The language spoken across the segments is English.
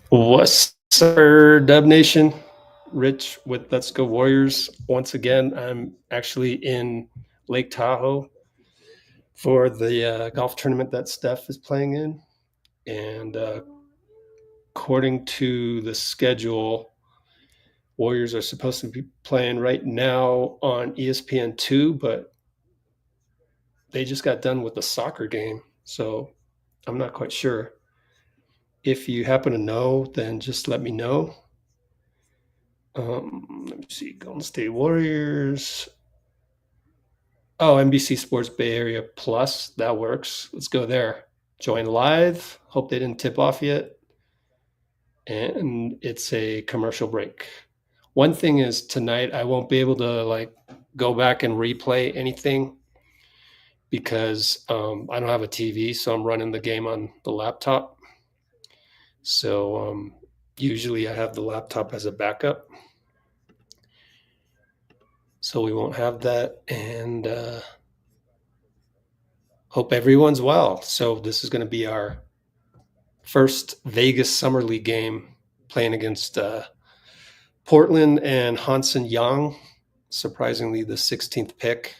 What's up, Dub Nation? Rich with Let's Go Warriors. Once again, I'm actually in Lake Tahoe for the golf tournament that Steph is playing in. And according to the schedule, Warriors are supposed to be playing right now on ESPN2, but they just got done with the soccer game. So I'm not quite sure. If you happen to know, then just let me know. Let me see. Golden State Warriors. Oh, NBC Sports Bay Area Plus. That works. Let's go there. Join live. Hope they didn't tip off yet. And it's a commercial break. One thing is tonight I won't be able to go back and replay anything because I don't have a TV, so I'm running the game on the laptop. So usually I have the laptop as a backup. So we won't have that, and hope everyone's well. So this is going to be our first Vegas Summer League game, playing against Portland and Hansen Yang, surprisingly the 16th pick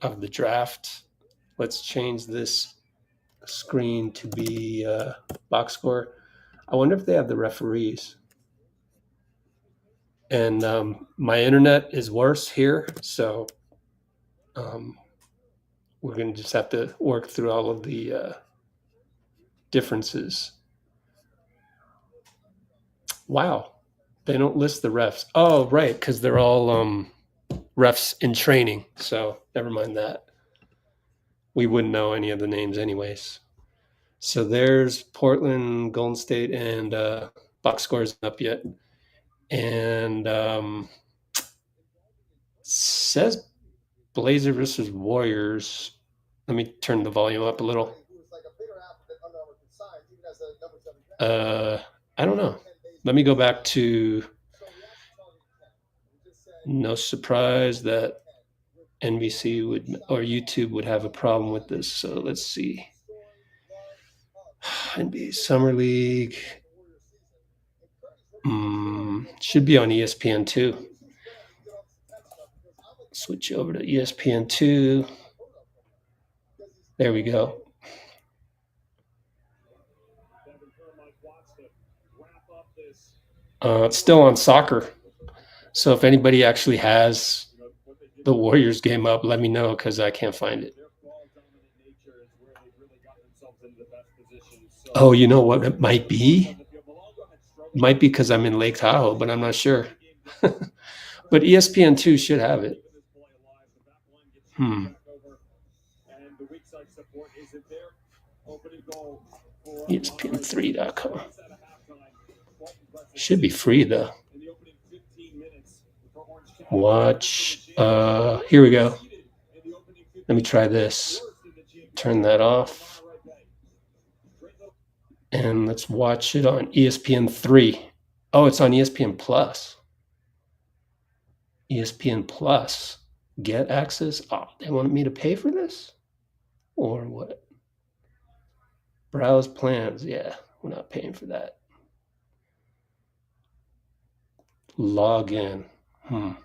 of the draft. Let's change this screen to be box score. I wonder if they have the referees. And my internet is worse here, so we're going to just have to work through all of the differences. Wow, they don't list the refs. Oh, right, because they're all refs in training, so never mind that. We wouldn't know any of the names anyways. So there's Portland, Golden State, and box score isn't up yet. And says Blazer versus Warriors. Let me turn the volume up a little. I don't know. Let me go back to no surprise that NBC would or YouTube would have a problem with this. So let's see. NBA Summer League should be on ESPN2. Switch over to ESPN2. There we go. It's still on soccer. So if anybody actually has the Warriors game up, let me know because I can't find it. Oh, you know what it might be? It might be because I'm in Lake Tahoe, but I'm not sure. But ESPN2 should have it. ESPN3.com. Should be free though. Watch. Here we go. Let me try this. Turn that off. And let's watch it on ESPN3. Oh, it's on ESPN Plus. ESPN Plus. Get access. Oh, they wanted me to pay for this? Or what? Browse plans. Yeah, we're not paying for that. Log in. Let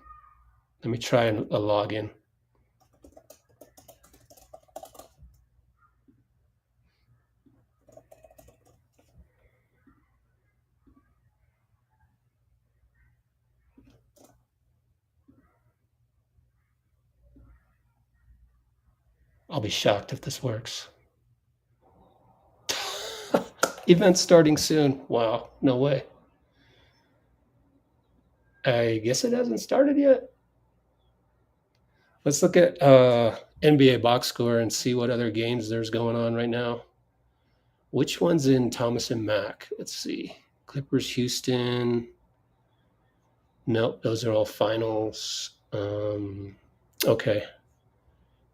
me try a login. I'll be shocked if this works. Event starting soon. Wow, no way. I guess it hasn't started yet. Let's look at NBA box score and see what other games there's going on right now. Which one's in Thomas and Mack? Let's see. Clippers, Houston. Nope, those are all finals. Okay.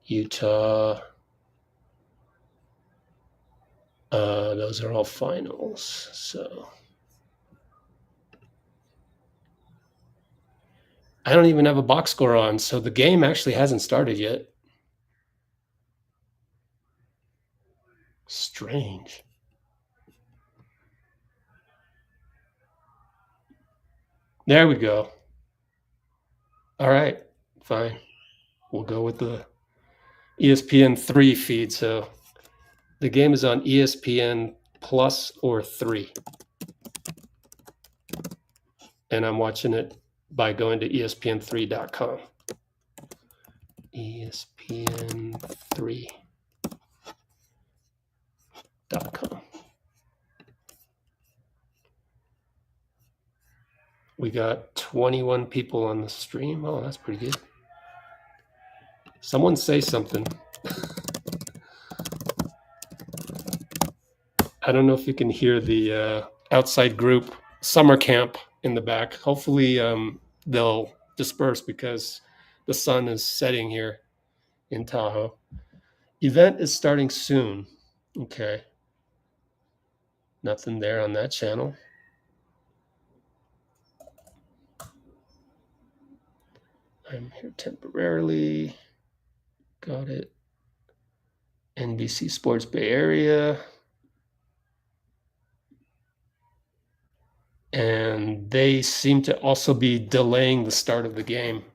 Utah. Those are all finals. So I don't even have a box score on, so the game actually hasn't started yet. Strange. There we go. All right, fine. We'll go with the ESPN 3 feed. So the game is on ESPN Plus or 3. And I'm watching it by going to ESPN3.com. ESPN3.com. We got 21 people on the stream. Oh, that's pretty good. Someone say something. I don't know if you can hear the outside group summer camp in the back. Hopefully they'll disperse because the sun is setting here in Tahoe. Event is starting soon. Okay. Nothing there on that channel. I'm here temporarily. Got it. NBC Sports Bay Area. And they seem to also be delaying the start of the game.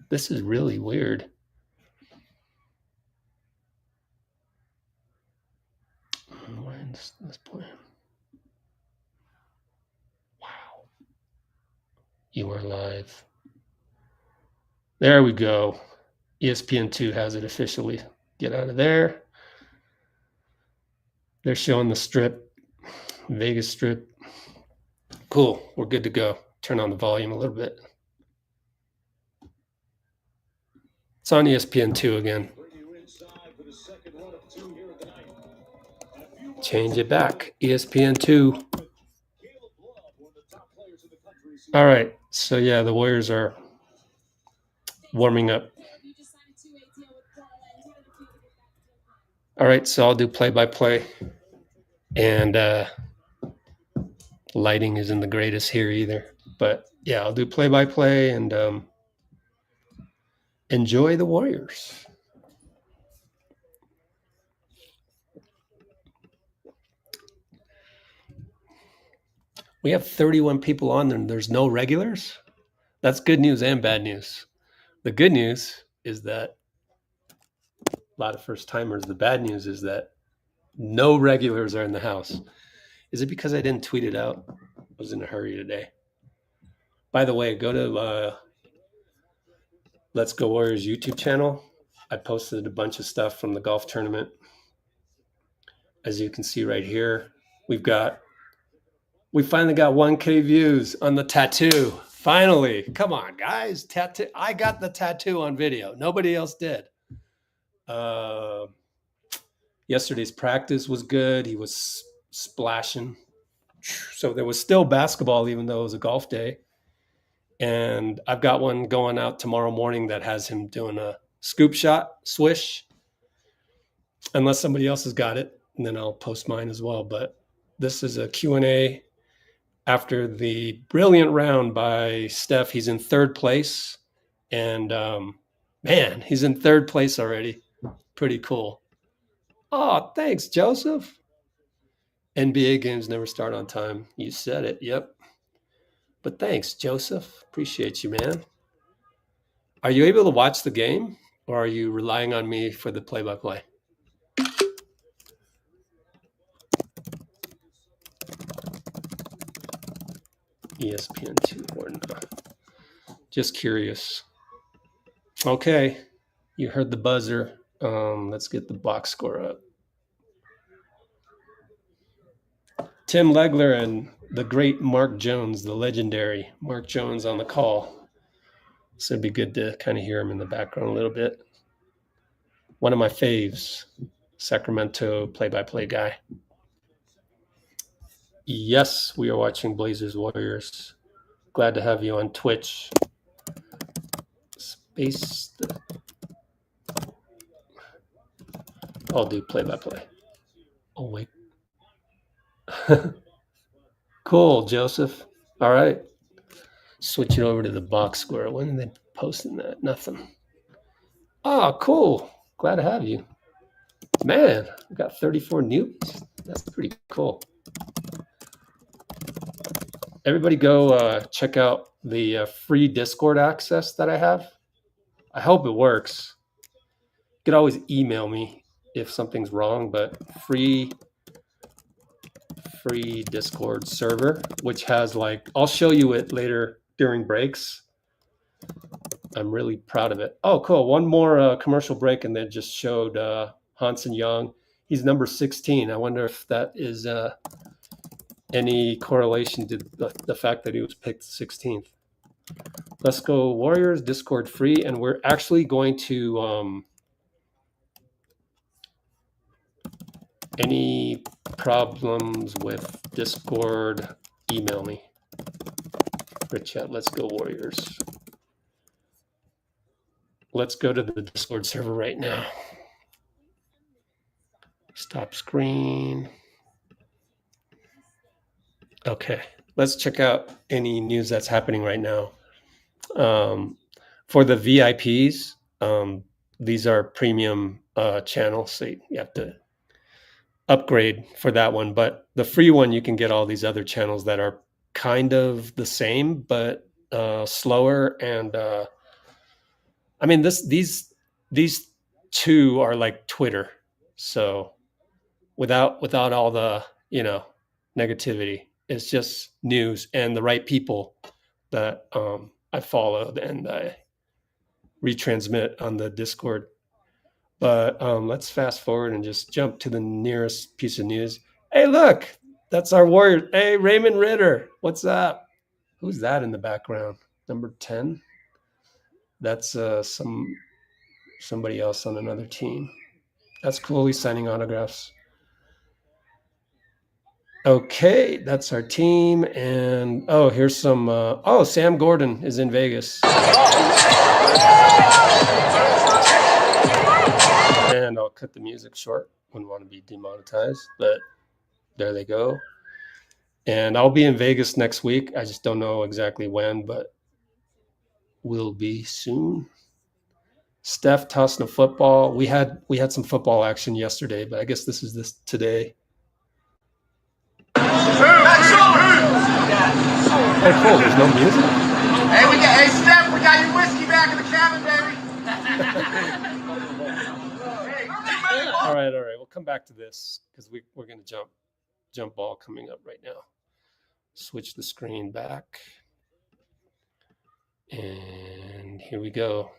This is really weird. Why is this playing? Wow. You are live. There we go. ESPN2 has it officially. Get out of there. They're showing the strip, Vegas strip. Cool. We're good to go. Turn on the volume a little bit. It's on ESPN2 again. Change it back. ESPN2. All right. So, yeah, the Warriors are warming up. All right. So I'll do play-by-play. And lighting isn't the greatest here either. But, yeah, I'll do play-by-play and enjoy the Warriors. We have 31 people on there and there's no regulars. That's good news and bad news. The good news is that a lot of first timers. The bad news is that no regulars are in the house. Is it because I didn't tweet it out? I was in a hurry today. By the way, go to Let's Go Warriors YouTube channel. I posted a bunch of stuff from the golf tournament. As you can see right here, we finally got 1K views on the tattoo. Finally. Come on, guys. Tattoo. I got the tattoo on video. Nobody else did. Yesterday's practice was good. He was splashing. So there was still basketball, even though it was a golf day. And I've got one going out tomorrow morning that has him doing a scoop shot, swish. Unless somebody else has got it, and then I'll post mine as well. But this is a Q&A after the brilliant round by Steph. He's in third place. And, man, he's in third place already. Pretty cool. Oh, thanks, Joseph. NBA games never start on time. You said it. Yep. But thanks, Joseph. Appreciate you, man. Are you able to watch the game, or are you relying on me for the play-by-play? ESPN2 or not? Just curious. Okay. You heard the buzzer. Let's get the box score up. Tim Legler and the great Mark Jones, the legendary Mark Jones on the call. So it'd be good to kind of hear him in the background a little bit. One of my faves, Sacramento play-by-play guy. Yes, we are watching Blazers Warriors. Glad to have you on Twitch. I'll do play-by-play. Oh, wait. Cool, Joseph. All right. Switch it over to the box score. When are they posting that? Nothing. Oh, cool. Glad to have you. Man, we got 34 newbies. That's pretty cool. everybody go check out the free Discord access that I have. I hope it works. You could always email me if something's wrong, but free Discord server, which has like, I'll show you it later during breaks. I'm really proud of it. Oh, cool. One more commercial break, and then just showed Hansen Yang. He's number 16. I wonder if that is any correlation to the fact that he was picked 16th. Let's go Warriors, Discord free, and we're actually going to any problems with Discord, email me. Rich chat, let's go Warriors. Let's go to the Discord server right now. Stop screen. Okay, let's check out any news that's happening right now. For the VIPs, these are premium channels, so you have to upgrade for that one. But the free one, you can get all these other channels that are kind of the same, but slower. And I mean, these two are like Twitter. So without all the, negativity, it's just news and the right people that I followed and I retransmit on the Discord. But let's fast forward and just jump to the nearest piece of news. Hey, look, that's our Warriors. Hey, Raymond Ritter, what's up? Who's that in the background? Number 10? That's somebody else on another team. That's cool. He's signing autographs. Okay, that's our team. And here's some. Sam Gordon is in Vegas. And I'll cut the music short. Wouldn't want to be demonetized, but there they go. And I'll be in Vegas next week. I just don't know exactly when, but will be soon. Steph tossing a football. We had some football action yesterday, but I guess this is today. Oh, cool. There's no music. Hey, Steph, we got your whiskey back in the cabin, baby. All right. We'll come back to this because we're going to jump ball coming up right now. Switch the screen back. And here we go.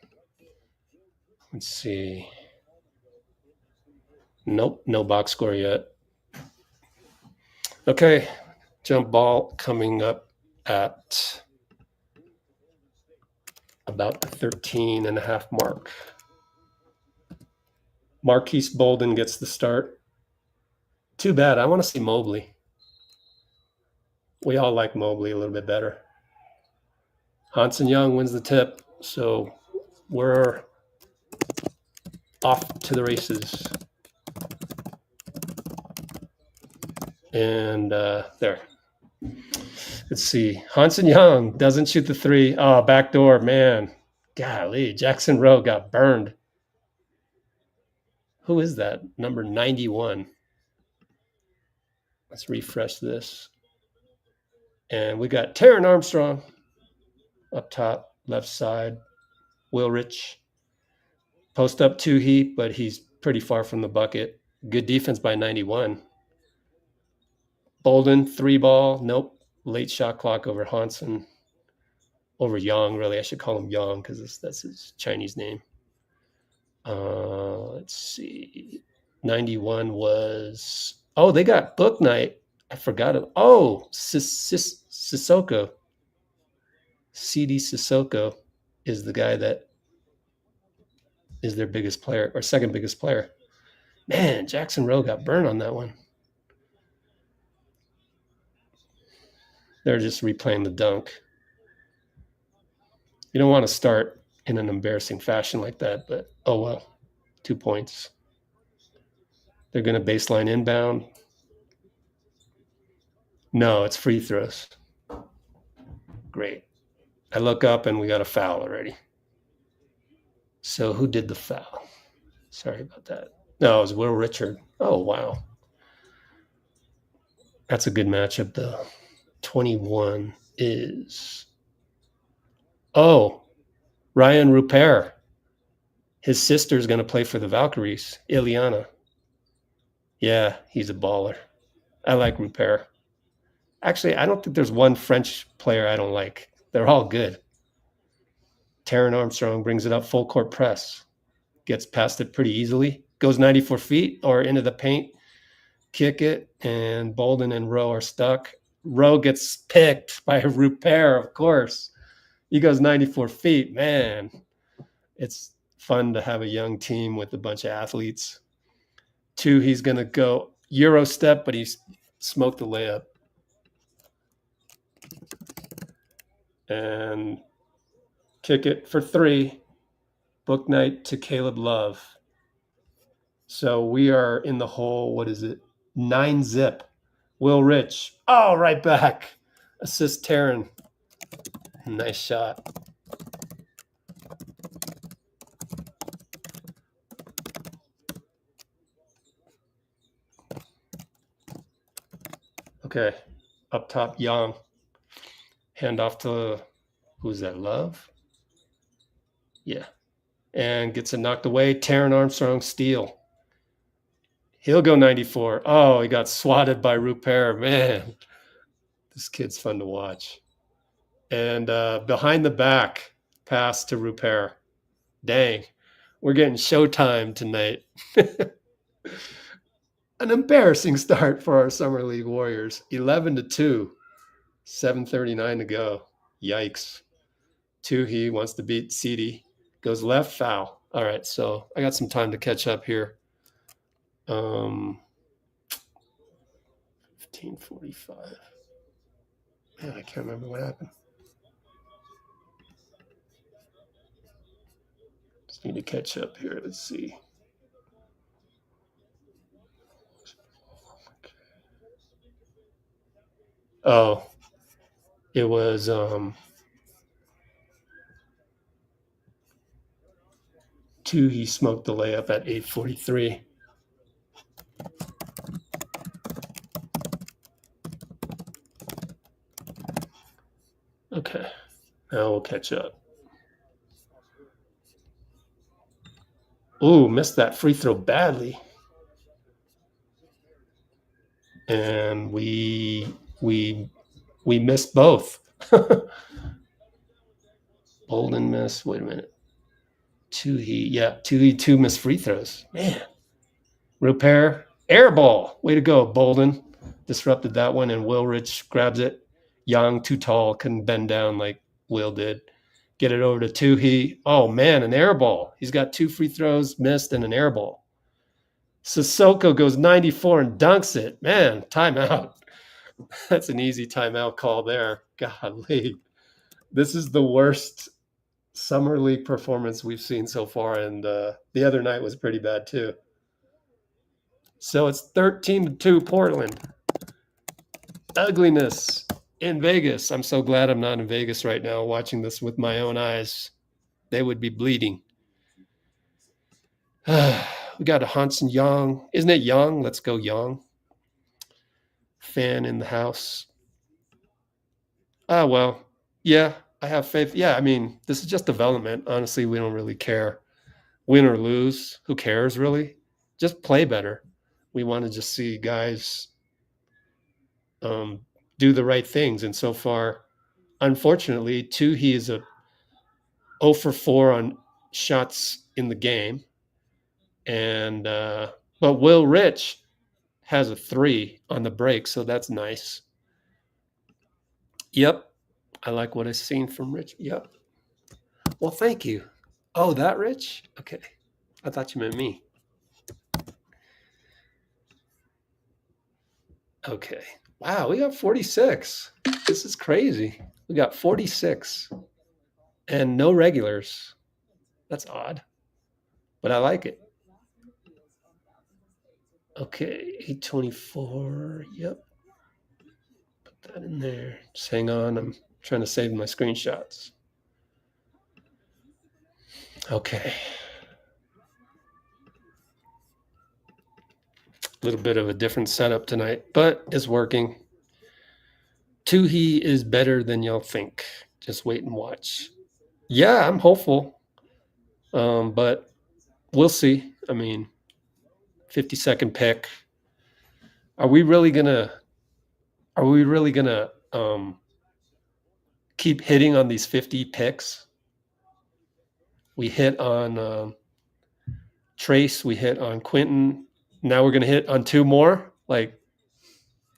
Let's see. Nope, no box score yet. Okay, jump ball coming up at about the 13.5 mark. Marquise Bolden gets the start. Too bad. I want to see Mobley. We all like Mobley a little bit better. Hansen Yang wins the tip, so we're off to the races. And there. Let's see. Hansen Yang doesn't shoot the three. Oh, backdoor, man. Golly, Jackson Rowe got burned. Who is that? Number 91. Let's refresh this. And we got Taran Armstrong up top, left side. Will Rich. Post up Toohey, but he's pretty far from the bucket. Good defense by 91. Bolden, 3-ball. Nope. Late shot clock over Hansen. Over Yang, really. I should call him Yang because that's his Chinese name. Let's see. 91 was... Oh, they got book night. I forgot it. Oh, Sissoko. CD Sissoko is the guy that is their biggest player or second biggest player. Man, Jackson Rowe got burned on that one. They're just replaying the dunk. You don't want to start in an embarrassing fashion like that, but oh well. 2 points. They're going to baseline inbound. No, it's free throws. Great. I look up and we got a foul already. So who did the foul? Sorry about that. No, it was Will Richard. Oh, wow. That's a good matchup, though. 21 is, Ryan Rupert. His sister's going to play for the Valkyries, Ileana. Yeah, he's a baller. I like Rupert. Actually, I don't think there's one French player I don't like. They're all good. Taran Armstrong brings it up full court press. Gets past it pretty easily. Goes 94 feet or into the paint. Kick it, and Bolden and Rowe are stuck. Rowe gets picked by Rupert, of course. He goes 94 feet. Man, it's fun to have a young team with a bunch of athletes. He's going to go Euro step, but he's smoked the layup. And kick it for 3. Book night to Caleb Love. So we are in the hole, 9-zip. Will Rich. Oh, right back. Assist Taran. Nice shot. Okay. Up top, Yang. Hand off to, who's that, Love? Yeah. And gets it knocked away. Taran Armstrong steal. He'll go 94. Oh, he got swatted by Rupert. Man, this kid's fun to watch. And behind the back, pass to Rupert. Dang, we're getting showtime tonight. An embarrassing start for our Summer League Warriors. 11-2, 7:39 to go. Yikes. Toohey wants to beat Seedy. Goes left, foul. All right, so I got some time to catch up here. 15:45. Man, I can't remember what happened. Just need to catch up here. Let's see. Oh, it was he smoked the layup at 8:43. Okay, now we'll catch up. Ooh, missed that free throw badly. And we missed both. Bolden missed. Wait a minute. Toohey 2 missed free throws. Man. Rupert, air ball. Way to go, Bolden. Disrupted that one, and Will Rich grabs it. Yang, too tall, couldn't bend down like Will did. Get it over to Toohey. Oh, man, an air ball. He's got 2 free throws missed and an air ball. Sissoko goes 94 and dunks it. Man, timeout. That's an easy timeout call there. Golly. This is the worst Summer League performance we've seen so far, and the other night was pretty bad too. So it's 13-2 Portland. Ugliness in Vegas. I'm so glad I'm not in Vegas right now watching this with my own eyes. They would be bleeding. We got a Hansen Yang. Isn't it Yang? Let's go Yang. Fan in the house. Well, yeah, I have faith. Yeah, I mean, this is just development. Honestly, we don't really care. Win or lose, who cares really? Just play better. We want to just see guys do the right things. And so far, unfortunately, he is a 0 for 4 on shots in the game. And but Will Rich has a 3 on the break, so that's nice. Yep. I like what I've seen from Rich. Yep. Well, thank you. Oh, that Rich? Okay. I thought you meant me. Okay. Wow, we got 46. This is crazy. We got 46 and no regulars. That's odd, but I like it. Okay, 8:24. Yep. Put that in there. Just hang on. I'm trying to save my screenshots. Okay. A little bit of a different setup tonight, but it's working. Toohey is better than y'all think. Just wait and watch. Yeah, I'm hopeful. But we'll see. I mean, 52nd pick. Are we really gonna keep hitting on these 50 picks? We hit on Trace, we hit on Quentin. Now we're gonna hit on 2 more. Like,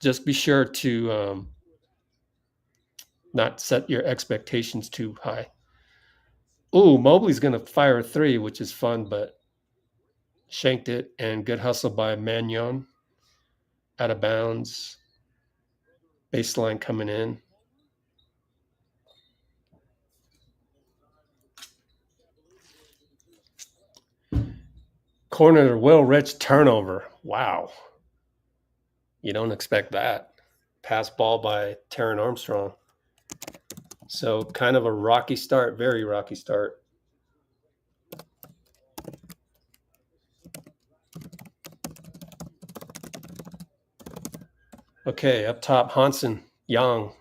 just be sure to not set your expectations too high. Ooh, Mobley's gonna fire a 3, which is fun, but shanked it, and good hustle by Magnon. Out of bounds. Baseline coming in. Corner to Will Rich, turnover. Wow. You don't expect that. Pass ball by Taran Armstrong. So kind of a rocky start, very rocky start. Okay, up top, Hansen Yang.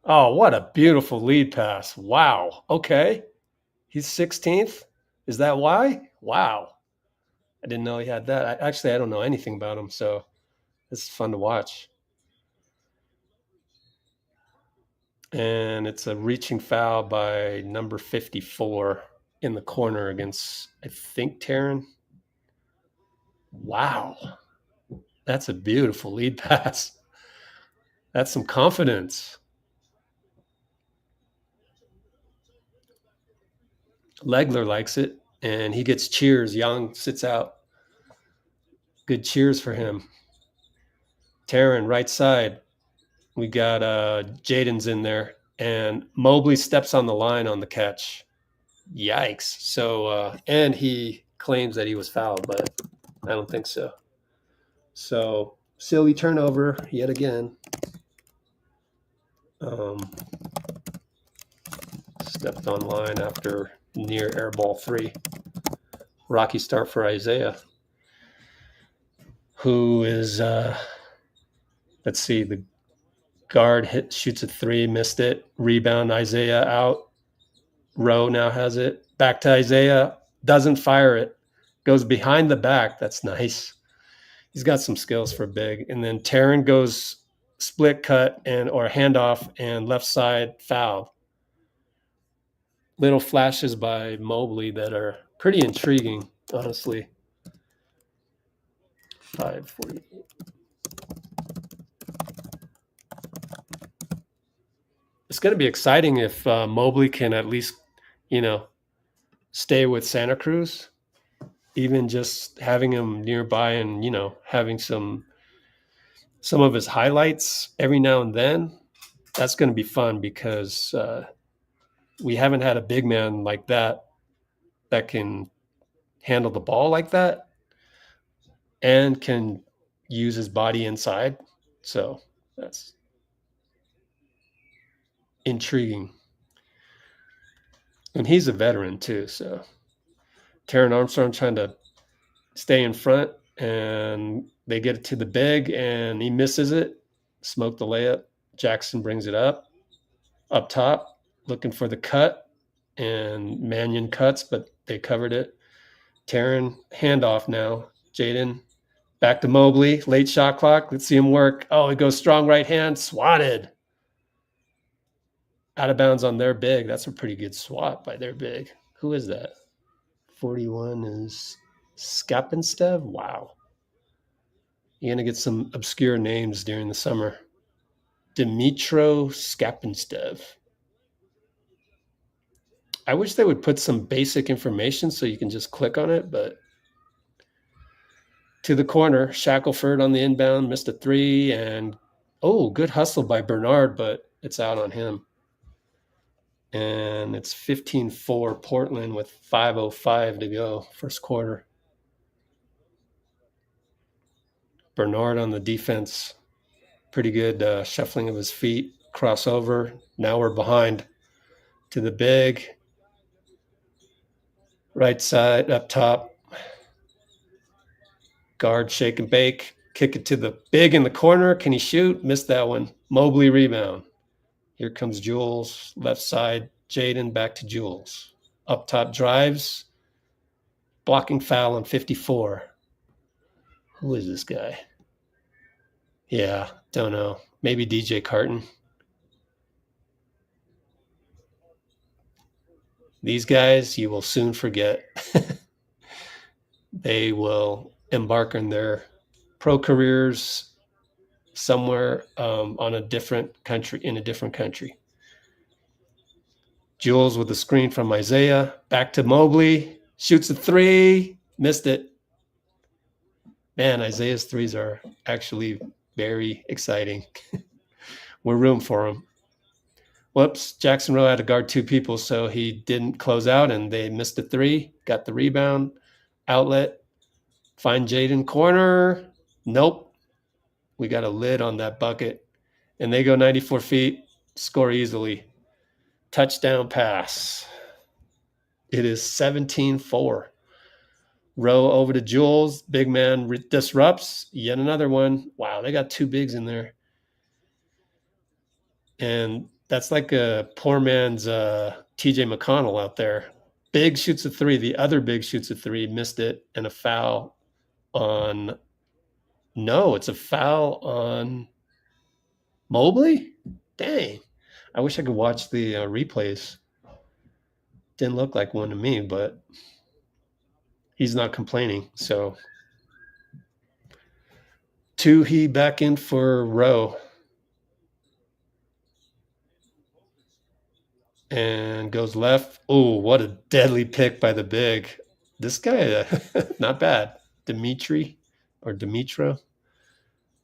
Oh, what a beautiful lead pass. Wow. Okay. He's 16th. Is that why? Wow. I didn't know he had that. I don't know anything about him, so this is fun to watch. And it's a reaching foul by number 54 in the corner against, I think, Taran. Wow. That's a beautiful lead pass. That's some confidence. Legler likes it, and he gets cheers. Young sits out. Good cheers for him. Taran, right side. We got Jaden's in there, and Mobley steps on the line on the catch. Yikes. So, and he claims that he was fouled, but I don't think so. So, silly turnover yet again. Stepped on line after near-airball 3. Rocky start for Isaiah, who is, let's see, the guard shoots a 3, missed it. Rebound, Isaiah out. Rowe now has it. Back to Isaiah, doesn't fire it. Goes behind the back. That's nice. He's got some skills for big. And then Taran goes split cut or handoff and left side foul. Little flashes by Mobley that are pretty intriguing, honestly. 5:48. It's going to be exciting if Mobley can at least, stay with Santa Cruz. Even just having him nearby and, having some of his highlights every now and then, that's going to be fun because we haven't had a big man like that can handle the ball like that and can use his body inside. So that's intriguing. And he's a veteran too. So Taran Armstrong trying to stay in front, and they get it to the big, and he misses it. Smoke the layup. Jackson brings it up top, looking for the cut, and Mannion cuts, but they covered it. Taran, handoff now. Jaden, back to Mobley, late shot clock. Let's see him work. Oh, he goes strong right hand, swatted. Out of bounds on their big. That's a pretty good swat by their big. Who is that? 41 is Skapenstev? Wow. You're going to get some obscure names during the summer. Dmitro Skapenstev. I wish they would put some basic information so you can just click on it, but to the corner, Shackelford on the inbound, missed a 3, and good hustle by Bernard, but it's out on him. And it's 15-4 Portland with 5:05 to go, first quarter. Bernard on the defense, pretty good shuffling of his feet, crossover. Now we're behind to the big. Right side up top. Guard shake and bake. Kick it to the big in the corner. Can he shoot? Missed that one. Mobley rebound. Here comes Jules. Left side. Jaden back to Jules. Up top drives. Blocking foul on 54. Who is this guy? Yeah, don't know. Maybe DJ Carton. These guys you will soon forget. They will embark on their pro careers somewhere on a different country, in a different country. Jules with the screen from Isaiah. Back to Mobley. Shoots a three. Missed it. Man, Isaiah's threes are actually very exciting. We're room for him. Whoops, Jackson Rowe had to guard two people, so he didn't close out, and they missed a three. Got the rebound. Outlet. Find Jaden corner. Nope. We got a lid on that bucket. And they go 94 feet. Score easily. Touchdown pass. It is 17-4. Rowe over to Jules. Big man disrupts. Yet another one. Wow, they got two bigs in there. And that's like a poor man's TJ McConnell out there. Big shoots a three. The other big shoots a three. Missed it. And a foul on... No, it's a foul on Mobley? Dang. I wish I could watch the replays. Didn't look like one to me, but he's not complaining. So Toohey back in for Rowe. And goes left. Oh, what a deadly pick by the big. This guy, not bad. Dimitri or Dimitro.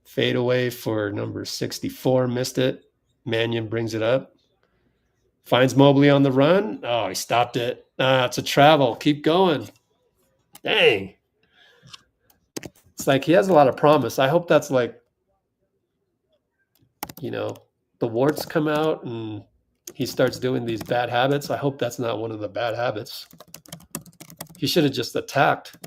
Fade away for number 64. Missed it. Mannion brings it up. Finds Mobley on the run. Oh, he stopped it. It's a travel. Keep going. Dang. It's like he has a lot of promise. I hope that's like, the warts come out and he starts doing these bad habits. I hope that's not one of the bad habits. He should have just attacked.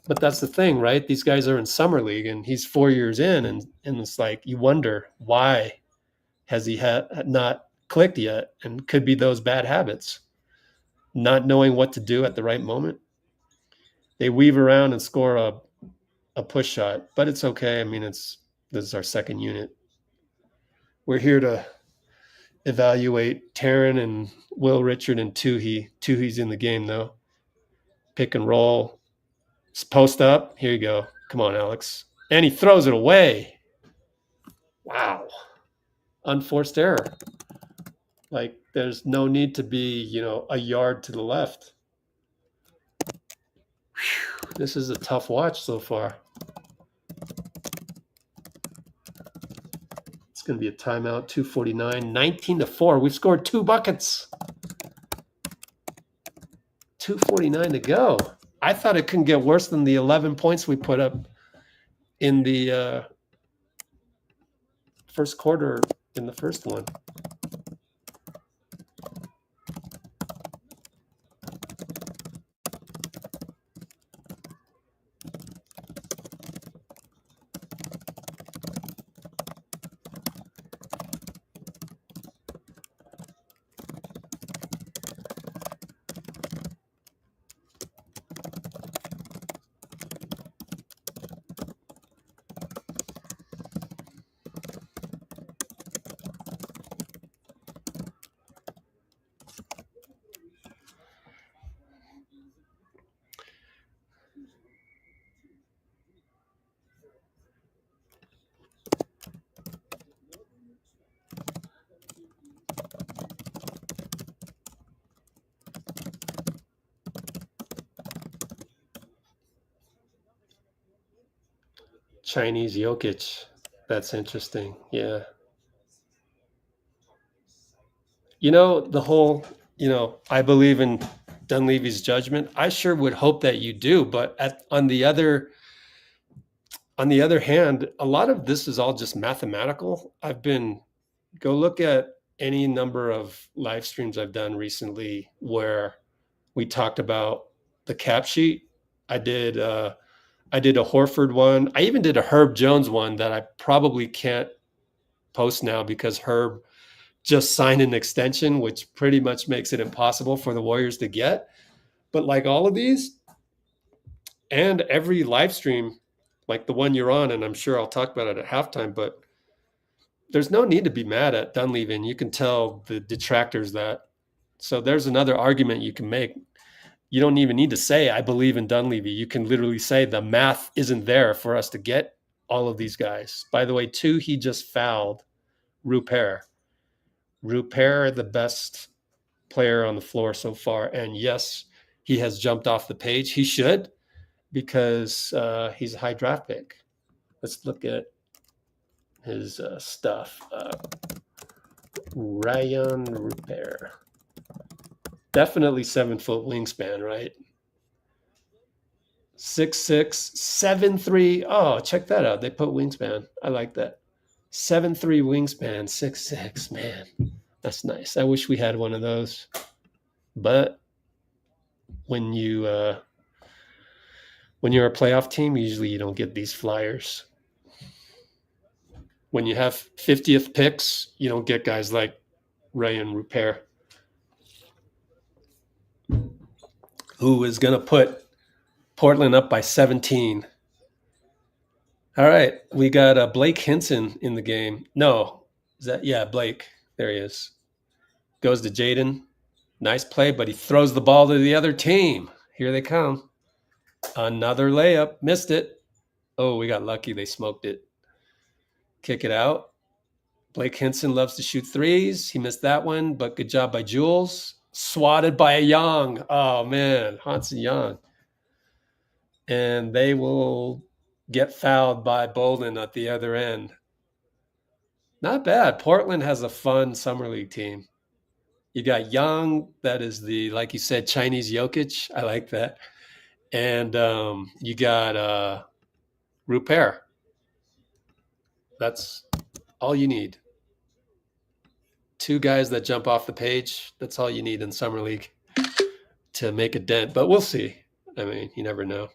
But that's the thing, right? These guys are in summer league and he's 4 years in, and it's like you wonder why has he not clicked yet, and could be those bad habits. Not knowing what to do at the right moment. They weave around and score a push shot, but it's okay. I mean, this is our second unit. We're here to evaluate Taran and Will Richard and Toohey. Toohey's in the game, though. Pick and roll. Post up. Here you go. Come on, Alex. And he throws it away. Wow. Unforced error. Like, there's no need to be, a yard to the left. Whew. This is a tough watch so far. It's going to be a timeout, 2:49, 19-4. We've scored 2 buckets. 2:49 to go. I thought it couldn't get worse than the 11 points we put up in the first quarter in the first one. Chinese Jokic. That's interesting. Yeah. The whole, I believe in Dunleavy's judgment. I sure would hope that you do. But on the other hand, a lot of this is all just mathematical. Go look at any number of live streams I've done recently where we talked about the cap sheet. I did I did a Horford one. I even did a Herb Jones one that I probably can't post now because Herb just signed an extension, which pretty much makes it impossible for the Warriors to get. But like all of these and every live stream, like the one you're on, and I'm sure I'll talk about it at halftime, but there's no need to be mad at Dunleavy, and you can tell the detractors that. So there's another argument you can make. You don't even need to say, I believe in Dunleavy. You can literally say the math isn't there for us to get all of these guys. By the way, too, he just fouled Rupert. Rupert, the best player on the floor so far. And yes, he has jumped off the page. He should, because he's a high draft pick. Let's look at his stuff. Ryan Rupert. Definitely 7-foot wingspan, right? 6'6", 7'3". Oh, check that out. They put wingspan. I like that. 7'3" wingspan, 6'6". Man, that's nice. I wish we had one of those. But when you're a playoff team, usually you don't get these flyers. When you have 50th picks, you don't get guys like Ryan Rupert, who is going to put Portland up by 17. All right, we got Blake Hinson in the game. No, Blake. There he is. Goes to Jaden. Nice play, but he throws the ball to the other team. Here they come. Another layup. Missed it. Oh, we got lucky. They smoked it. Kick it out. Blake Hinson loves to shoot threes. He missed that one, but good job by Jules. Swatted by a Yang. Oh, man. Hansen Yang. And they will get fouled by Bolden at the other end. Not bad. Portland has a fun summer league team. You got Young, that is the, like you said, Chinese Jokic. I like that. And you got Rupert. That's all you need. 2 guys that jump off the page. That's all you need in summer league to make a dent. But we'll see. I mean, you never know.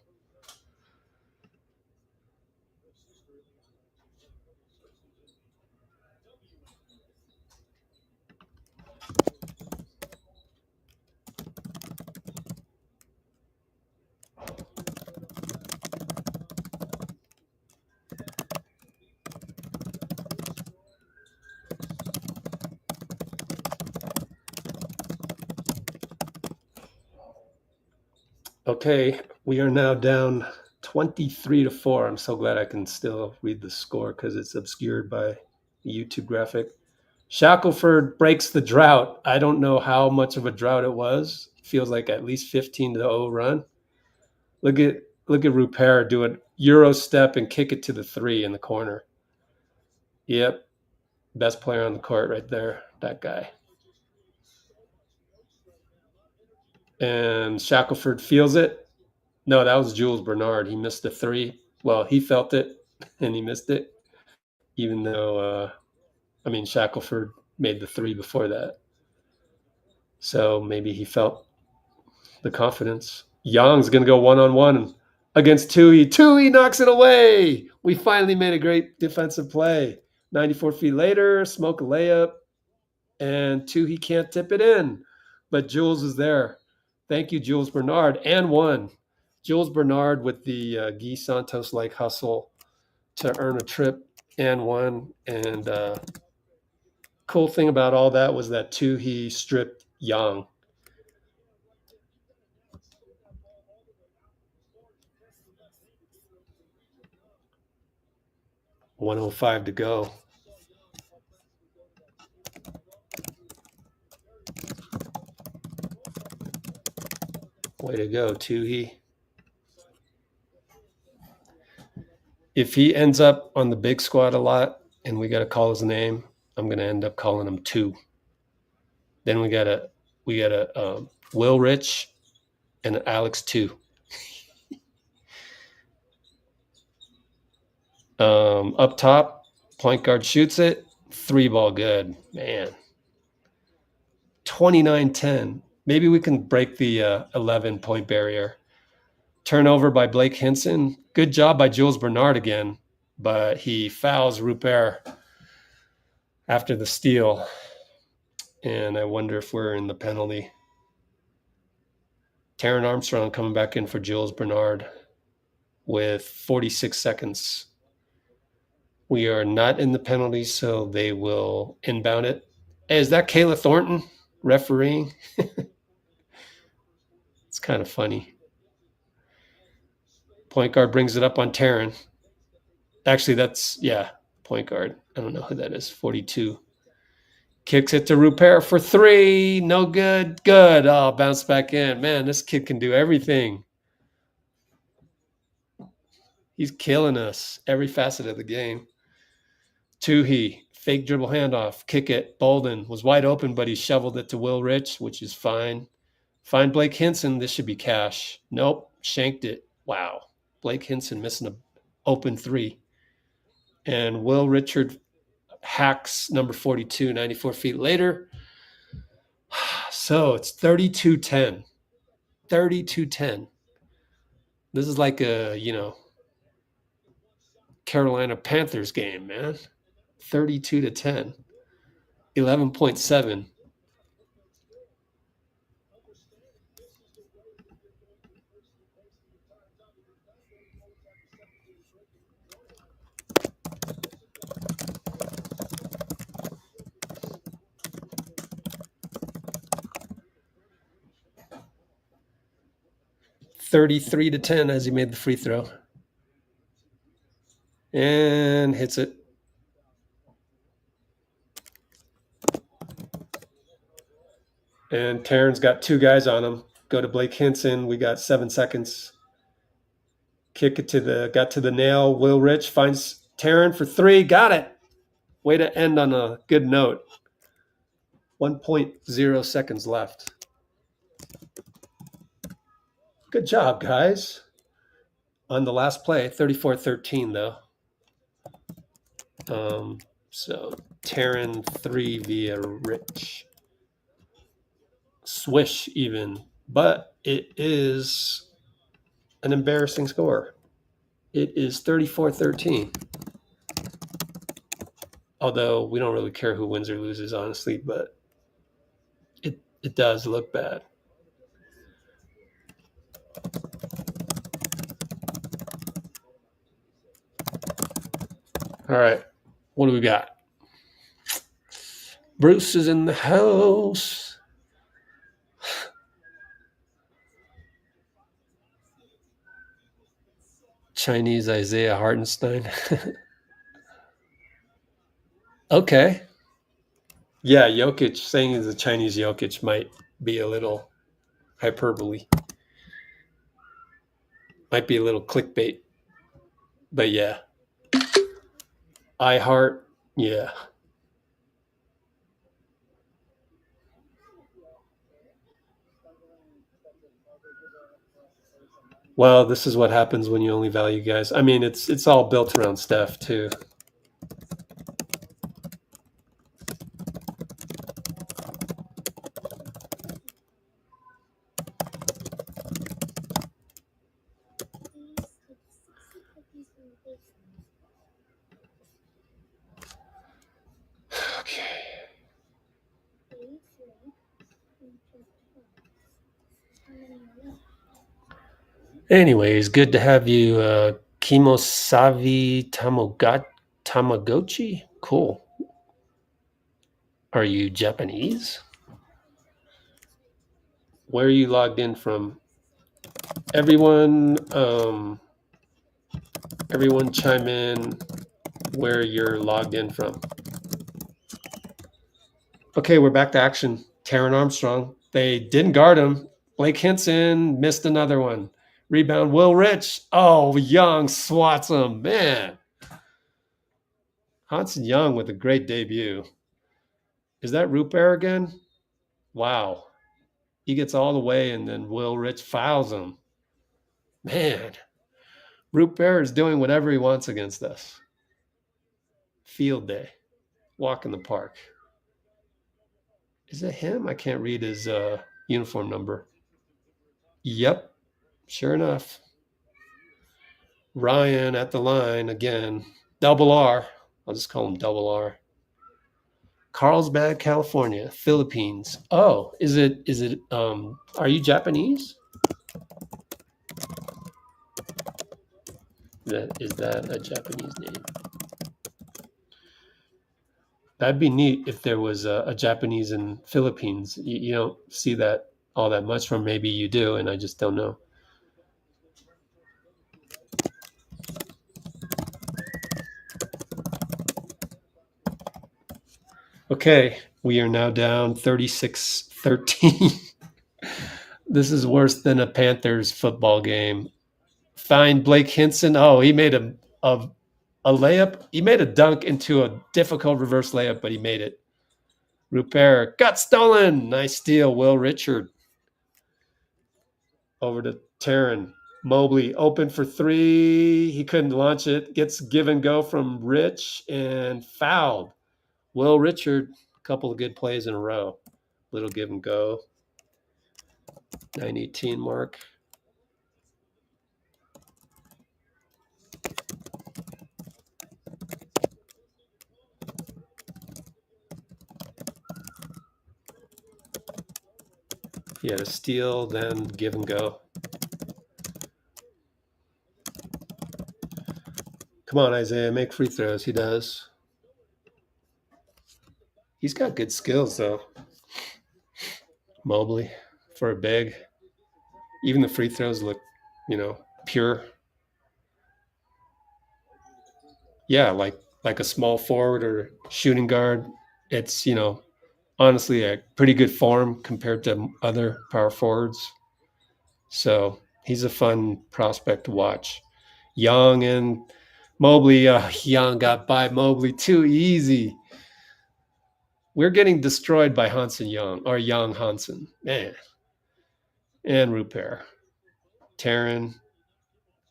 Okay, we are now down 23-4. I'm so glad I can still read the score because it's obscured by the YouTube graphic. Shackelford breaks the drought. I don't know how much of a drought it was. It feels like at least 15-0 run. Look at Rupert do a Euro step and kick it to the 3 in the corner. Yep, best player on the court right there, that guy. And Shackelford feels it. No, that was Jules Bernard. He missed the 3. Well, he felt it, and he missed it, even though, Shackelford made the 3 before that. So maybe he felt the confidence. Young's going to go one-on-one against Toohey. Toohey knocks it away. We finally made a great defensive play. 94 feet later, smoke a layup, and Toohey can't tip it in. But Jules is there. Thank you, Jules Bernard, and one. Jules Bernard with the Guy Santos-like hustle to earn a trip and one. And cool thing about all that was that Toohey stripped Yang. .105 to go. Way to go, Toohey. If he ends up on the big squad a lot and we got to call his name, I'm going to end up calling him 2. Then we got a Will Rich and an Alex 2. Up top, point guard shoots it. 3-ball good. Man. 29-10. Maybe we can break the 11-point barrier. Turnover by Blake Hansen. Good job by Jules Bernard again, but he fouls Rupert after the steal. And I wonder if we're in the penalty. Taran Armstrong coming back in for Jules Bernard with 46 seconds. We are not in the penalty, so they will inbound it. Hey, is that Kayla Thornton refereeing? It's kind of funny. Point guard brings it up on Taran. Actually, that's, point guard. I don't know who that is, 42. Kicks it to Rupert for 3. No good. Good. Oh, bounce back in. Man, this kid can do everything. He's killing us every facet of the game. Toohey, fake dribble handoff, kick it. Bolden was wide open, but he shoveled it to Will Rich, which is fine. Find Blake Hansen. This should be cash. Nope, shanked it. Wow. Blake Hansen missing an open 3. And Will Richard hacks number 42, 94 feet later. So it's 32-10. 32-10. This is like a, Carolina Panthers game, man. 32-10. 11.7. $33-10 as he made the free throw. And hits it. And Taran's got 2 guys on him. Go to Blake Hansen. We got 7 seconds. Kick it got to the nail. Will Rich finds Taran for 3. Got it. Way to end on a good note. 1.0 seconds left. Good job, guys. On the last play, 34-13 though. So Taran 3 via Rich. Swish even, but it is an embarrassing score. It is 34-13. Although we don't really care who wins or loses, honestly, but it does look bad. All right, what do we got? Bruce is in the house. Chinese Isaiah Hartenstein. Okay. Yeah, Jokic, saying he's a Chinese Jokic might be a little hyperbole. Might be a little clickbait. But yeah. I heart, yeah. Well, this is what happens when you only value guys. I mean, it's all built around Steph too. Okay. Anyways, good to have you, Kimosavi Tamagotchi. Cool. Are you Japanese? Where are you logged in from? Everyone chime in where you're logged in from. Okay, we're back to action. Taran Armstrong. They didn't guard him. Blake Hansen missed another one. Rebound, Will Rich. Oh, Young swats him. Man. Hansen Yang with a great debut. Is that Rupert again? Wow. He gets all the way, and then Will Rich fouls him. Man. Rupert is doing whatever he wants against us. Field day. Walk in the park. Is it him? I can't read his uniform number. Yep. Sure enough. Ryan at the line again. Double R. I'll just call him Double R. Carlsbad, California, Philippines. Oh, is it are you Japanese? Is that a Japanese name? That'd be neat if there was a Japanese in Philippines. You don't see that all that much, or maybe you do, and I just don't know. Okay, we are now down 36-13. This is worse than a Panthers football game. Find Blake Hinson. Oh, he made a layup. He made a dunk into a difficult reverse layup, but he made it. Rupert got stolen. Nice steal, Will Richard. Over to Taran. Mobley open for three. He couldn't launch it. Gets give and go from Rich and fouled. Will Richard, a couple of good plays in a row. Little give and go. 9:18 mark. He had a steal, then give and go. Come on, Isaiah, make free throws. He does. He's got good skills, though. Mobley, for a big. Even the free throws look, pure. Yeah, like a small forward or shooting guard. It's, honestly a pretty good form compared to other power forwards. So he's a fun prospect to watch. Young and Mobley. Young got by Mobley too easy. We're getting destroyed by Hansen Yang, or Young Hansen. Man. And Rupert. Taran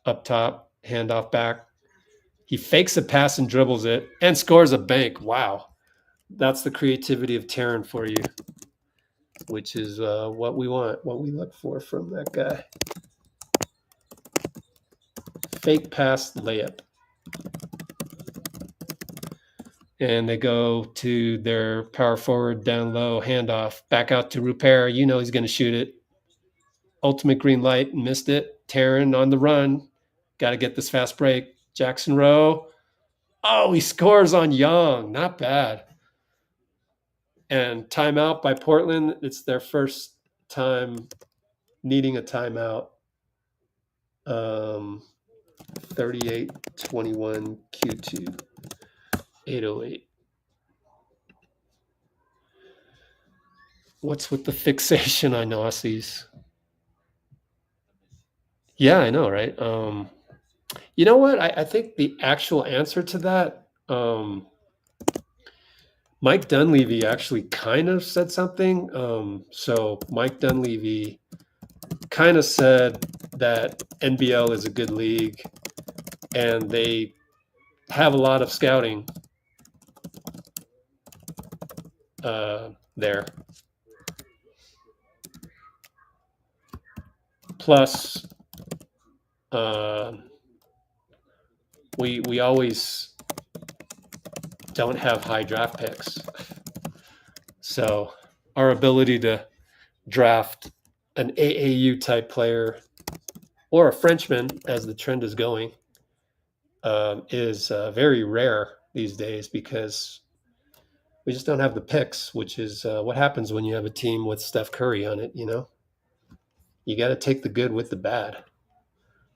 up top, handoff back. He fakes a pass and dribbles it and scores a bank. Wow. That's the creativity of Taran for you, which is what we want, what we look for from that guy. Fake pass layup. And they go to their power forward down low, handoff, back out to Rupert. He's going to shoot it. Ultimate green light, missed it. Taran on the run. Got to get this fast break. Jackson Rowe. Oh, he scores on Young. Not bad. And timeout by Portland. It's their first time needing a timeout. 38-21 Q2. 808. What's with the fixation on Aussies? Yeah, I know, right? You know what? I think the actual answer to that, Mike Dunleavy actually kind of said something. So Mike Dunleavy kind of said that NBL is a good league and they have a lot of scouting there. Plus, we always don't have high draft picks. So our ability to draft an AAU type player or a Frenchman, as the trend is going, is very rare these days because we just don't have the picks, which is what happens when you have a team with Steph Curry on it, You got to take the good with the bad.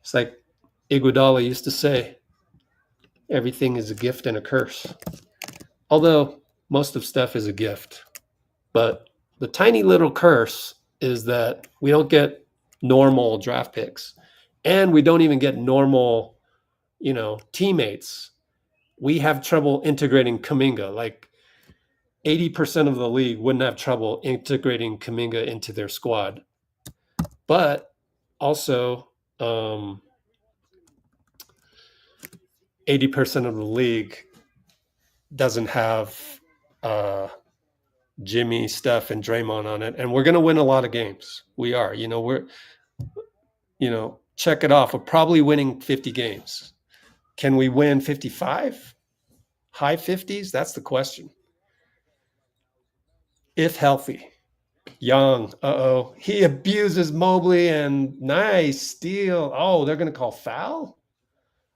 It's like Iguodala used to say, everything is a gift and a curse. Although most of Steph is a gift. But the tiny little curse is that we don't get normal draft picks. And we don't even get normal, teammates. We have trouble integrating Kuminga. Like 80% of the league wouldn't have trouble integrating Kuminga into their squad. But also, 80% of the league doesn't have Jimmy, Steph, and Draymond on it. And we're going to win a lot of games. We are. check it off. We're probably winning 50 games. Can we win 55? High 50s? That's the question. If healthy. Young, he abuses Mobley, and nice steal. Oh, they're going to call foul?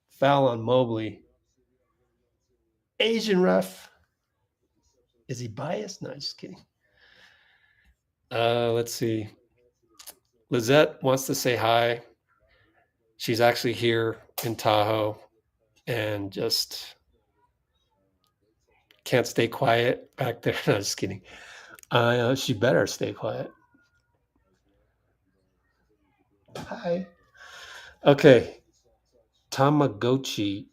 Foul on Mobley. Asian ref. Is he biased? No, just kidding. Let's see. Lizette wants to say hi. She's actually here in Tahoe and just can't stay quiet back there. No, just kidding. She better stay quiet. Hi. Okay. Tamagotchi,